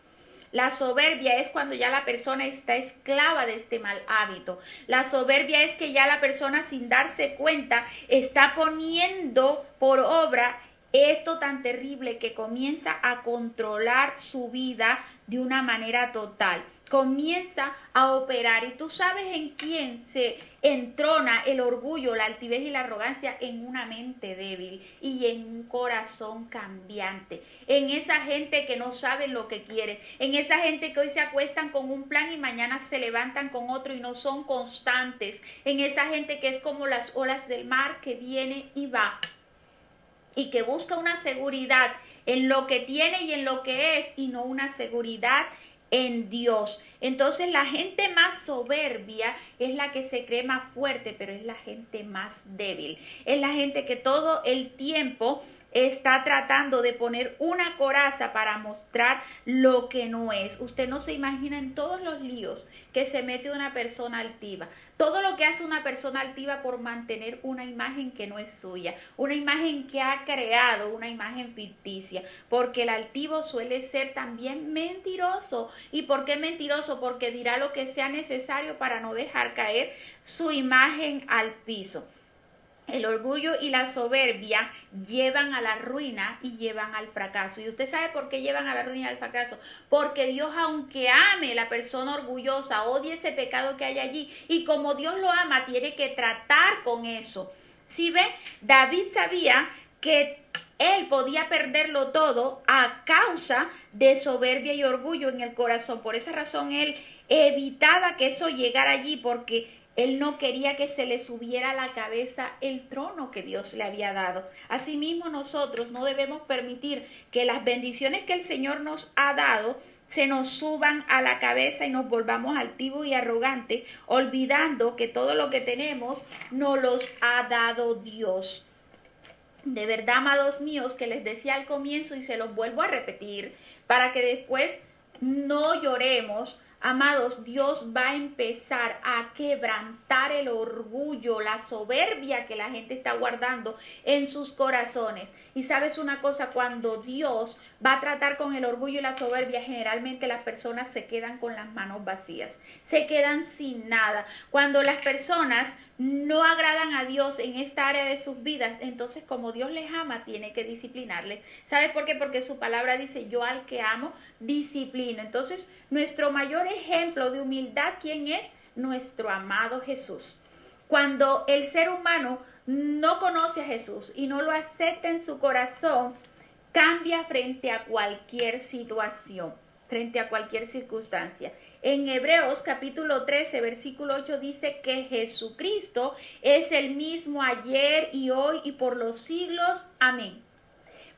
La soberbia es cuando ya la persona está esclava de este mal hábito. La soberbia es que ya la persona sin darse cuenta está poniendo por obra esto tan terrible que comienza a controlar su vida de una manera total. Comienza a operar y tú sabes en quién se entrona el orgullo, la altivez y la arrogancia, en una mente débil y en un corazón cambiante, en esa gente que no sabe lo que quiere, en esa gente que hoy se acuestan con un plan y mañana se levantan con otro y no son constantes, en esa gente que es como las olas del mar que viene y va y que busca una seguridad en lo que tiene y en lo que es, y no una seguridad en Dios. Entonces la gente más soberbia es la que se cree más fuerte, pero es la gente más débil. Es la gente que todo el tiempo está tratando de poner una coraza para mostrar lo que no es. Usted no se imagina en todos los líos que se mete una persona altiva. Todo lo que hace una persona altiva por mantener una imagen que no es suya, una imagen que ha creado, una imagen ficticia, porque el altivo suele ser también mentiroso. ¿Y por qué mentiroso? Porque dirá lo que sea necesario para no dejar caer su imagen al piso. El orgullo y la soberbia llevan a la ruina y llevan al fracaso. ¿Y usted sabe por qué llevan a la ruina y al fracaso? Porque Dios, aunque ame a la persona orgullosa, odie ese pecado que hay allí, y como Dios lo ama, tiene que tratar con eso. ¿Sí ve? David sabía que él podía perderlo todo a causa de soberbia y orgullo en el corazón. Por esa razón él evitaba que eso llegara allí, porque él no quería que se le subiera a la cabeza el trono que Dios le había dado. Asimismo, nosotros no debemos permitir que las bendiciones que el Señor nos ha dado se nos suban a la cabeza y nos volvamos altivos y arrogantes, olvidando que todo lo que tenemos nos los ha dado Dios. De verdad, amados míos, que les decía al comienzo y se los vuelvo a repetir, para que después no lloremos. Amados, Dios va a empezar a quebrantar el orgullo, la soberbia que la gente está guardando en sus corazones. Y sabes una cosa, cuando Dios va a tratar con el orgullo y la soberbia, generalmente las personas se quedan con las manos vacías, se quedan sin nada. Cuando las personas no agradan a Dios en esta área de sus vidas, entonces como Dios les ama, tiene que disciplinarles. ¿Sabes por qué? Porque su palabra dice, yo al que amo, disciplino. Entonces, nuestro mayor ejemplo de humildad, ¿quién es? Nuestro amado Jesús. Cuando el ser humano no conoce a Jesús y no lo acepta en su corazón, cambia frente a cualquier situación, frente a cualquier circunstancia. En Hebreos capítulo 13, versículo 8 dice que Jesucristo es el mismo ayer y hoy y por los siglos. Amén.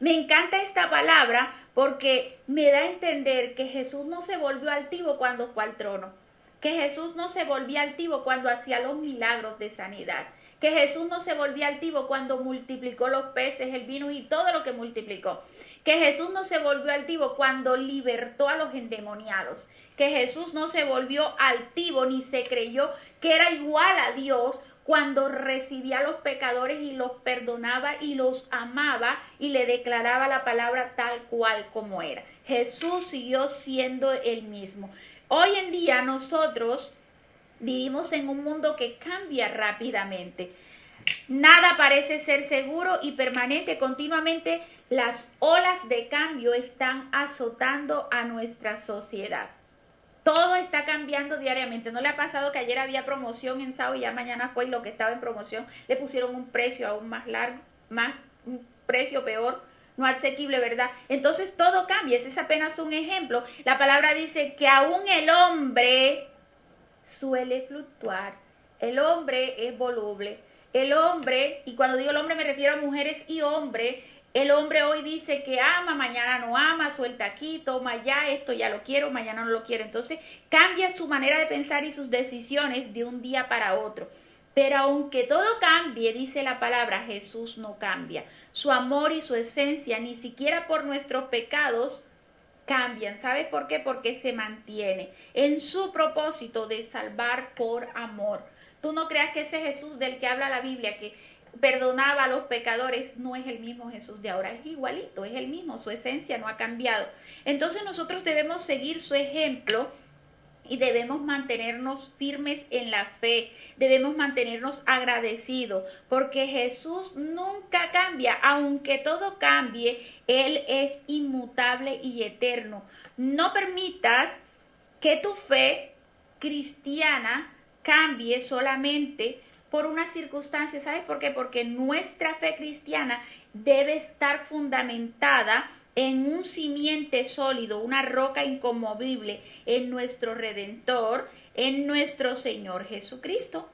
Me encanta esta palabra porque me da a entender que Jesús no se volvió altivo cuando fue al trono, que Jesús no se volvía altivo cuando hacía los milagros de sanidad, que Jesús no se volvía altivo cuando multiplicó los peces, el vino y todo lo que multiplicó, que Jesús no se volvió altivo cuando libertó a los endemoniados, que Jesús no se volvió altivo ni se creyó que era igual a Dios cuando recibía a los pecadores y los perdonaba y los amaba y le declaraba la palabra tal cual como era. Jesús siguió siendo el mismo. Hoy en día nosotros vivimos en un mundo que cambia rápidamente. Nada parece ser seguro y permanente. Continuamente las olas de cambio están azotando a nuestra sociedad. Todo está cambiando diariamente. ¿No le ha pasado que ayer había promoción en Sao y ya mañana fue y lo que estaba en promoción le pusieron un precio aún más largo, un precio peor, no asequible, ¿verdad? Entonces todo cambia. Ese es apenas un ejemplo. La palabra dice que aún el hombre suele fluctuar. El hombre es voluble. El hombre, y cuando digo el hombre me refiero a mujeres y hombres. El hombre hoy dice que ama, mañana no ama, suelta aquí, toma ya, esto ya lo quiero, mañana no lo quiero. Entonces cambia su manera de pensar y sus decisiones de un día para otro. Pero aunque todo cambie, dice la palabra, Jesús no cambia. Su amor y su esencia, ni siquiera por nuestros pecados, cambian. ¿Sabes por qué? Porque se mantiene en su propósito de salvar por amor. Tú no creas que ese Jesús del que habla la Biblia, que perdonaba a los pecadores, no es el mismo Jesús de ahora, es igualito, es el mismo, su esencia no ha cambiado. Entonces nosotros debemos seguir su ejemplo y debemos mantenernos firmes en la fe, debemos mantenernos agradecidos, porque Jesús nunca cambia, aunque todo cambie, Él es inmutable y eterno. No permitas que tu fe cristiana cambie solamente por una circunstancia. ¿Sabes por qué? Porque nuestra fe cristiana debe estar fundamentada en un simiente sólido, una roca inconmovible, en nuestro Redentor, en nuestro Señor Jesucristo.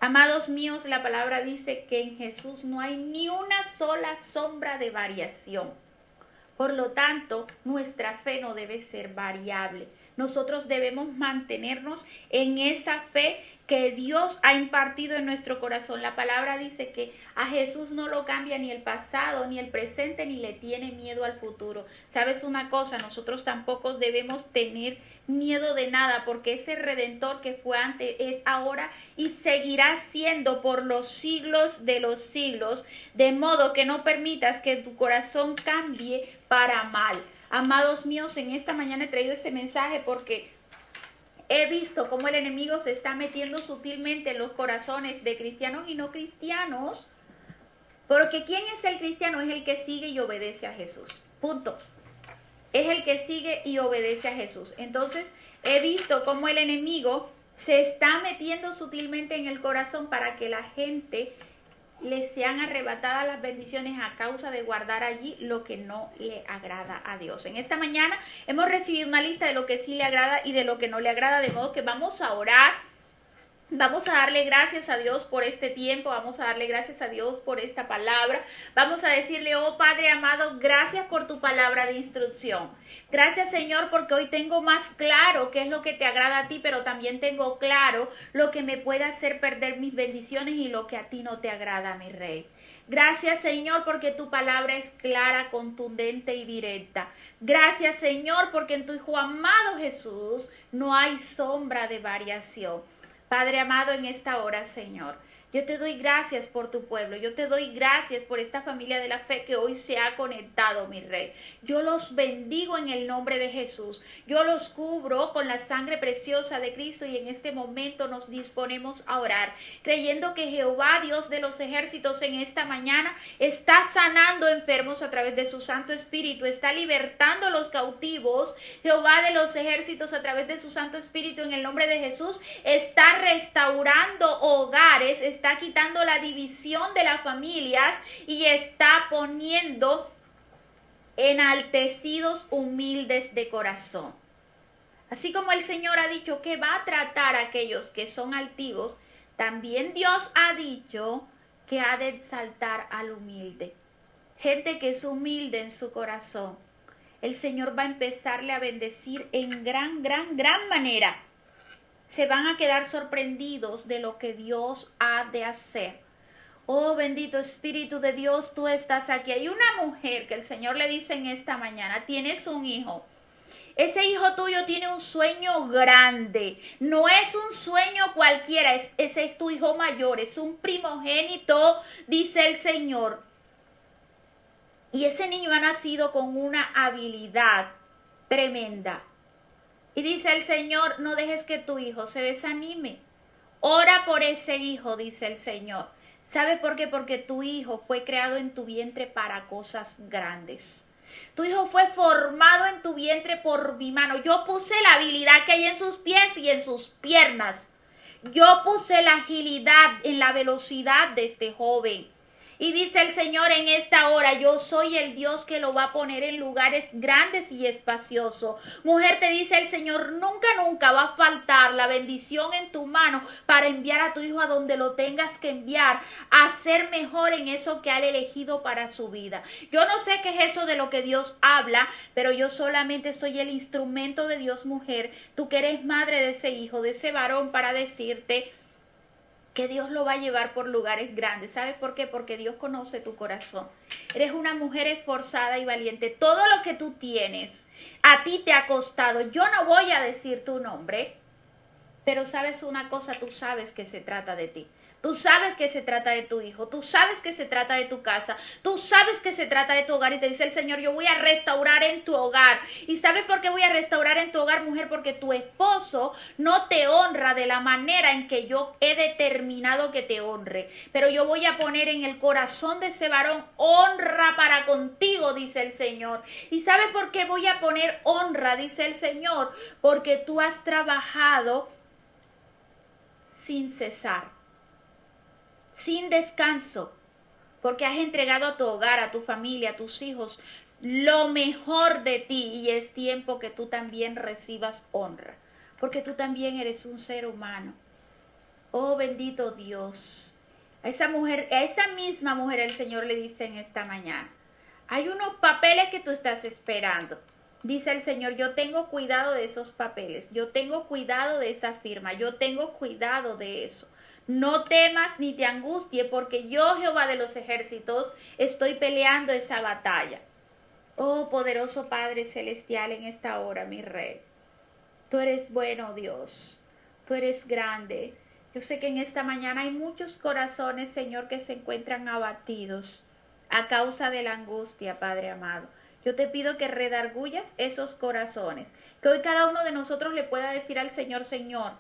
Amados míos, la palabra dice que en Jesús no hay ni una sola sombra de variación. Por lo tanto, nuestra fe no debe ser variable. Nosotros debemos mantenernos en esa fe que Dios ha impartido en nuestro corazón. La palabra dice que a Jesús no lo cambia ni el pasado, ni el presente, ni le tiene miedo al futuro. ¿Sabes una cosa? Nosotros tampoco debemos tener miedo de nada, porque ese Redentor que fue antes es ahora y seguirá siendo por los siglos de los siglos, de modo que no permitas que tu corazón cambie para mal. Amados míos, en esta mañana he traído este mensaje porque he visto cómo el enemigo se está metiendo sutilmente en los corazones de cristianos y no cristianos. Porque ¿quién es el cristiano? Es el que sigue y obedece a Jesús. Punto. Es el que sigue y obedece a Jesús. Entonces, he visto cómo el enemigo se está metiendo sutilmente en el corazón para que la gente le sean arrebatadas las bendiciones a causa de guardar allí lo que no le agrada a Dios. En esta mañana hemos recibido una lista de lo que sí le agrada y de lo que no le agrada, de modo que vamos a orar. Vamos a darle gracias a Dios por este tiempo, vamos a darle gracias a Dios por esta palabra. Vamos a decirle, oh Padre amado, gracias por tu palabra de instrucción. Gracias, Señor, porque hoy tengo más claro qué es lo que te agrada a ti, pero también tengo claro lo que me puede hacer perder mis bendiciones y lo que a ti no te agrada, mi Rey. Gracias, Señor, porque tu palabra es clara, contundente y directa. Gracias, Señor, porque en tu Hijo amado Jesús no hay sombra de variación. Padre amado, en esta hora, Señor, yo te doy gracias por tu pueblo. Yo te doy gracias por esta familia de la fe que hoy se ha conectado, mi Rey. Yo los bendigo en el nombre de Jesús. Yo los cubro con la sangre preciosa de Cristo y en este momento nos disponemos a orar, creyendo que Jehová, Dios de los ejércitos, en esta mañana está sanando enfermos a través de su Santo Espíritu, está libertando a los cautivos. Jehová de los ejércitos, a través de su Santo Espíritu, en el nombre de Jesús, está restaurando hogares, está quitando la división de las familias y está poniendo enaltecidos humildes de corazón. Así como el Señor ha dicho que va a tratar a aquellos que son altivos, también Dios ha dicho que ha de exaltar al humilde. Gente que es humilde en su corazón. El Señor va a empezarle a bendecir en gran manera. Se van a quedar sorprendidos de lo que Dios ha de hacer. Oh, bendito Espíritu de Dios, tú estás aquí. Hay una mujer que el Señor le dice en esta mañana, tienes un hijo. Ese hijo tuyo tiene un sueño grande. No es un sueño cualquiera, ese es tu hijo mayor, es un primogénito, dice el Señor. Y ese niño ha nacido con una habilidad tremenda. Y dice el Señor, no dejes que tu hijo se desanime. Ora por ese hijo, dice el Señor. ¿Sabe por qué? Porque tu hijo fue creado en tu vientre para cosas grandes. Tu hijo fue formado en tu vientre por mi mano. Yo puse la habilidad que hay en sus pies y en sus piernas. Yo puse la agilidad en la velocidad de este joven. Y dice el Señor en esta hora, yo soy el Dios que lo va a poner en lugares grandes y espaciosos. Mujer, te dice el Señor, nunca va a faltar la bendición en tu mano para enviar a tu hijo a donde lo tengas que enviar, a ser mejor en eso que ha elegido para su vida. Yo no sé qué es eso de lo que Dios habla, pero yo solamente soy el instrumento de Dios, mujer. Tú que eres madre de ese hijo, de ese varón, para decirte que Dios lo va a llevar por lugares grandes. ¿Sabes por qué? Porque Dios conoce tu corazón. Eres una mujer esforzada y valiente. Todo lo que tú tienes, a ti te ha costado. Yo no voy a decir tu nombre, pero sabes una cosa, tú sabes que se trata de ti. Tú sabes que se trata de tu hijo, tú sabes que se trata de tu casa, tú sabes que se trata de tu hogar y te dice el Señor, yo voy a restaurar en tu hogar. ¿Y sabes por qué voy a restaurar en tu hogar, mujer? Porque tu esposo no te honra de la manera en que yo he determinado que te honre. Pero yo voy a poner en el corazón de ese varón honra para contigo, dice el Señor. ¿Y sabes por qué voy a poner honra, dice el Señor? Porque tú has trabajado sin cesar, sin descanso, porque has entregado a tu hogar, a tu familia, a tus hijos, lo mejor de ti, y es tiempo que tú también recibas honra, porque tú también eres un ser humano. Oh, bendito Dios. A esa mujer, a esa misma mujer el Señor le dice en esta mañana, hay unos papeles que tú estás esperando. Dice el Señor, yo tengo cuidado de esos papeles, yo tengo cuidado de esa firma, yo tengo cuidado de eso. No temas ni te angusties, porque yo, Jehová de los ejércitos, estoy peleando esa batalla. Oh, poderoso Padre Celestial, en esta hora, mi Rey. Tú eres bueno, Dios. Tú eres grande. Yo sé que en esta mañana hay muchos corazones, Señor, que se encuentran abatidos a causa de la angustia, Padre amado. Yo te pido que redargullas esos corazones, que hoy cada uno de nosotros le pueda decir al Señor, Señor,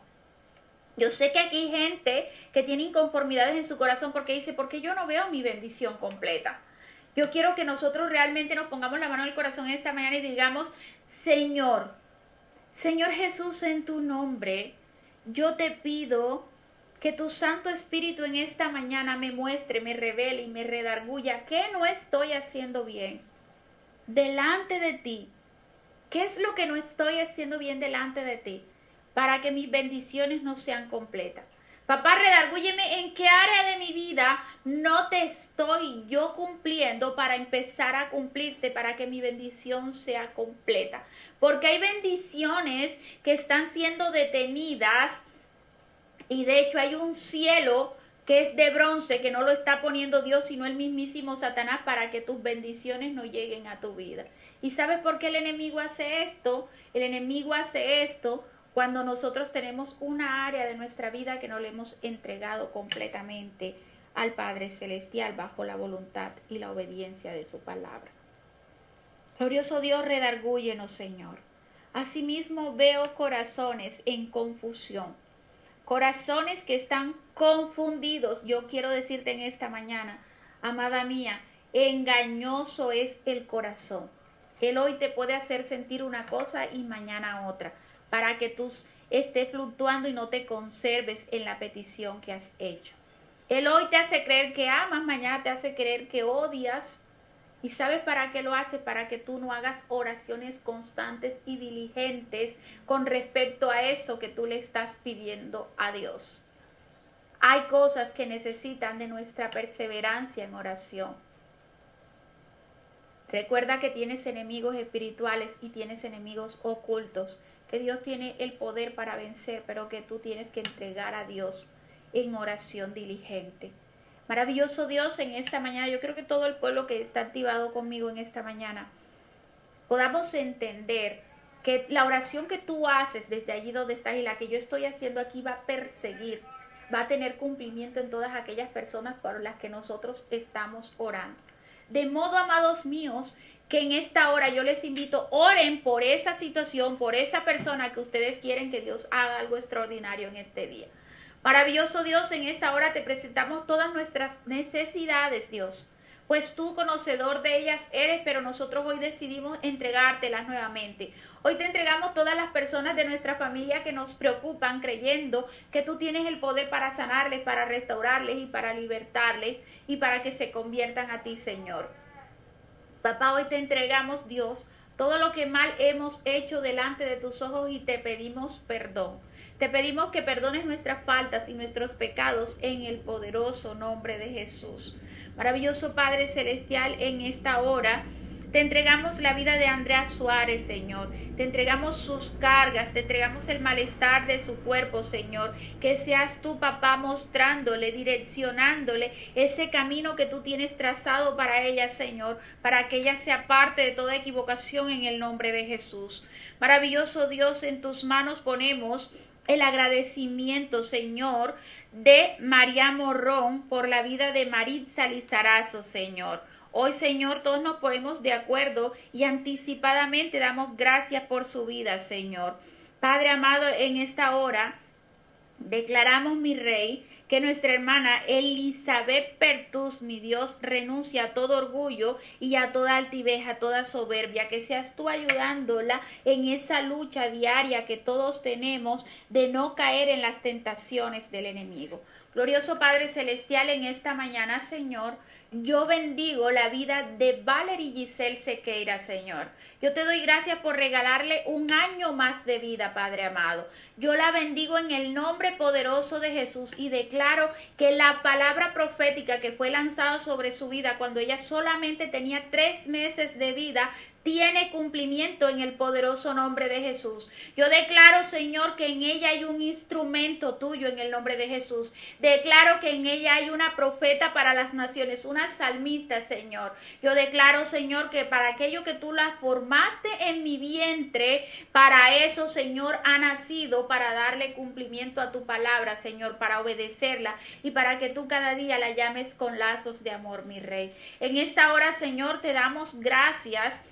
yo sé que aquí hay gente que tiene inconformidades en su corazón porque dice, porque yo no veo mi bendición completa. Yo quiero que nosotros realmente nos pongamos la mano en el corazón esta mañana y digamos, Señor, Señor Jesús, en tu nombre, yo te pido que tu Santo Espíritu en esta mañana me muestre, me revele y me redarguya qué no estoy haciendo bien delante de ti. ¿Qué es lo que no estoy haciendo bien delante de ti para que mis bendiciones no sean completas? Papá, redargúyeme en qué área de mi vida no te estoy yo cumpliendo para empezar a cumplirte, para que mi bendición sea completa. Porque hay bendiciones que están siendo detenidas y de hecho hay un cielo que es de bronce, que no lo está poniendo Dios, sino el mismísimo Satanás, para que tus bendiciones no lleguen a tu vida. ¿Y sabes por qué el enemigo hace esto? El enemigo hace esto cuando nosotros tenemos una área de nuestra vida que no le hemos entregado completamente al Padre Celestial bajo la voluntad y la obediencia de su palabra. Glorioso Dios, redargúyenos, Señor. Asimismo veo corazones en confusión. Corazones que están confundidos. Yo quiero decirte en esta mañana, amada mía, engañoso es el corazón. Él hoy te puede hacer sentir una cosa y mañana otra, para que tú estés fluctuando y no te conserves en la petición que has hecho. Él hoy te hace creer que amas, mañana te hace creer que odias. ¿Y sabes para qué lo hace? Para que tú no hagas oraciones constantes y diligentes con respecto a eso que tú le estás pidiendo a Dios. Hay cosas que necesitan de nuestra perseverancia en oración. Recuerda que tienes enemigos espirituales y tienes enemigos ocultos, que Dios tiene el poder para vencer, pero que tú tienes que entregar a Dios en oración diligente. Maravilloso Dios, en esta mañana, yo creo que todo el pueblo que está activado conmigo en esta mañana, podamos entender que la oración que tú haces desde allí donde estás y la que yo estoy haciendo aquí va a perseguir, va a tener cumplimiento en todas aquellas personas por las que nosotros estamos orando. De modo, amados míos, que en esta hora yo les invito, oren por esa situación, por esa persona que ustedes quieren que Dios haga algo extraordinario en este día. Maravilloso Dios, en esta hora te presentamos todas nuestras necesidades, Dios. Pues tú, conocedor de ellas eres, pero nosotros hoy decidimos entregártelas nuevamente. Hoy te entregamos todas las personas de nuestra familia que nos preocupan, creyendo que tú tienes el poder para sanarles, para restaurarles y para libertarles y para que se conviertan a ti, Señor. Papá, hoy te entregamos, Dios, todo lo que mal hemos hecho delante de tus ojos y te pedimos perdón. Te pedimos que perdones nuestras faltas y nuestros pecados en el poderoso nombre de Jesús. Maravilloso Padre Celestial, en esta hora te entregamos la vida de Andrea Suárez, Señor. Te entregamos sus cargas, te entregamos el malestar de su cuerpo, Señor. Que seas tú, papá, mostrándole, direccionándole ese camino que tú tienes trazado para ella, Señor, para que ella sea parte de toda equivocación en el nombre de Jesús. Maravilloso Dios, en tus manos ponemos el agradecimiento, Señor, de María Morrón por la vida de Maritza Lizarazo, Señor. Hoy, Señor, todos nos ponemos de acuerdo y anticipadamente damos gracias por su vida, Señor. Padre amado, en esta hora declaramos, mi Rey, que nuestra hermana Elizabeth Pertus, mi Dios, renuncia a todo orgullo y a toda altivez, a toda soberbia, que seas tú ayudándola en esa lucha diaria que todos tenemos de no caer en las tentaciones del enemigo. Glorioso Padre Celestial, en esta mañana, Señor, yo bendigo la vida de Valerie Giselle Sequeira, Señor. Yo te doy gracias por regalarle un año más de vida, Padre amado. Yo la bendigo en el nombre poderoso de Jesús y declaro que la palabra profética que fue lanzada sobre su vida cuando ella solamente tenía 3 meses de vida tiene cumplimiento en el poderoso nombre de Jesús. Yo declaro, Señor, que en ella hay un instrumento tuyo en el nombre de Jesús. Declaro que en ella hay una profeta para las naciones, una salmista, Señor. Yo declaro, Señor, que para aquello que tú la formaste en mi vientre, para eso, Señor, ha nacido, para darle cumplimiento a tu palabra, Señor, para obedecerla y para que tú cada día la llames con lazos de amor, mi Rey. En esta hora, Señor, te damos gracias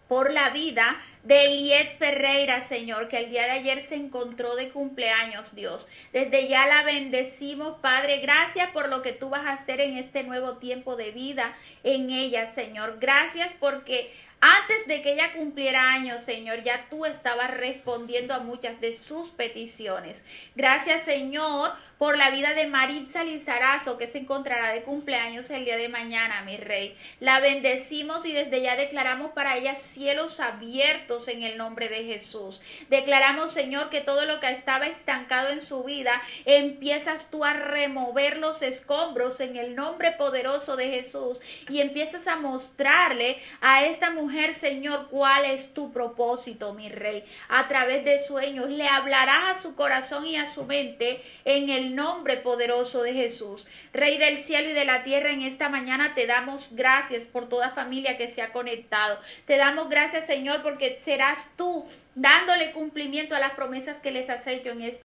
por la vida de Eliet Ferreira, Señor, que el día de ayer se encontró de cumpleaños, Dios. Desde ya la bendecimos, Padre. Gracias por lo que tú vas a hacer en este nuevo tiempo de vida en ella, Señor. Gracias porque antes de que ella cumpliera años, Señor, ya tú estabas respondiendo a muchas de sus peticiones. Gracias, Señor, por la vida de Maritza Lizarazo, que se encontrará de cumpleaños el día de mañana, mi Rey. La bendecimos y desde ya declaramos para ella cielos abiertos en el nombre de Jesús. Declaramos, Señor, que todo lo que estaba estancado en su vida, empiezas tú a remover los escombros en el nombre poderoso de Jesús y empiezas a mostrarle a esta mujer, Señor, cuál es tu propósito, mi Rey. A través de sueños le hablarás a su corazón y a su mente en el nombre poderoso de Jesús. Rey del cielo y de la tierra, en esta mañana te damos gracias por toda familia que se ha conectado. Te damos gracias, Señor, porque serás tú dándole cumplimiento a las promesas que les has hecho en este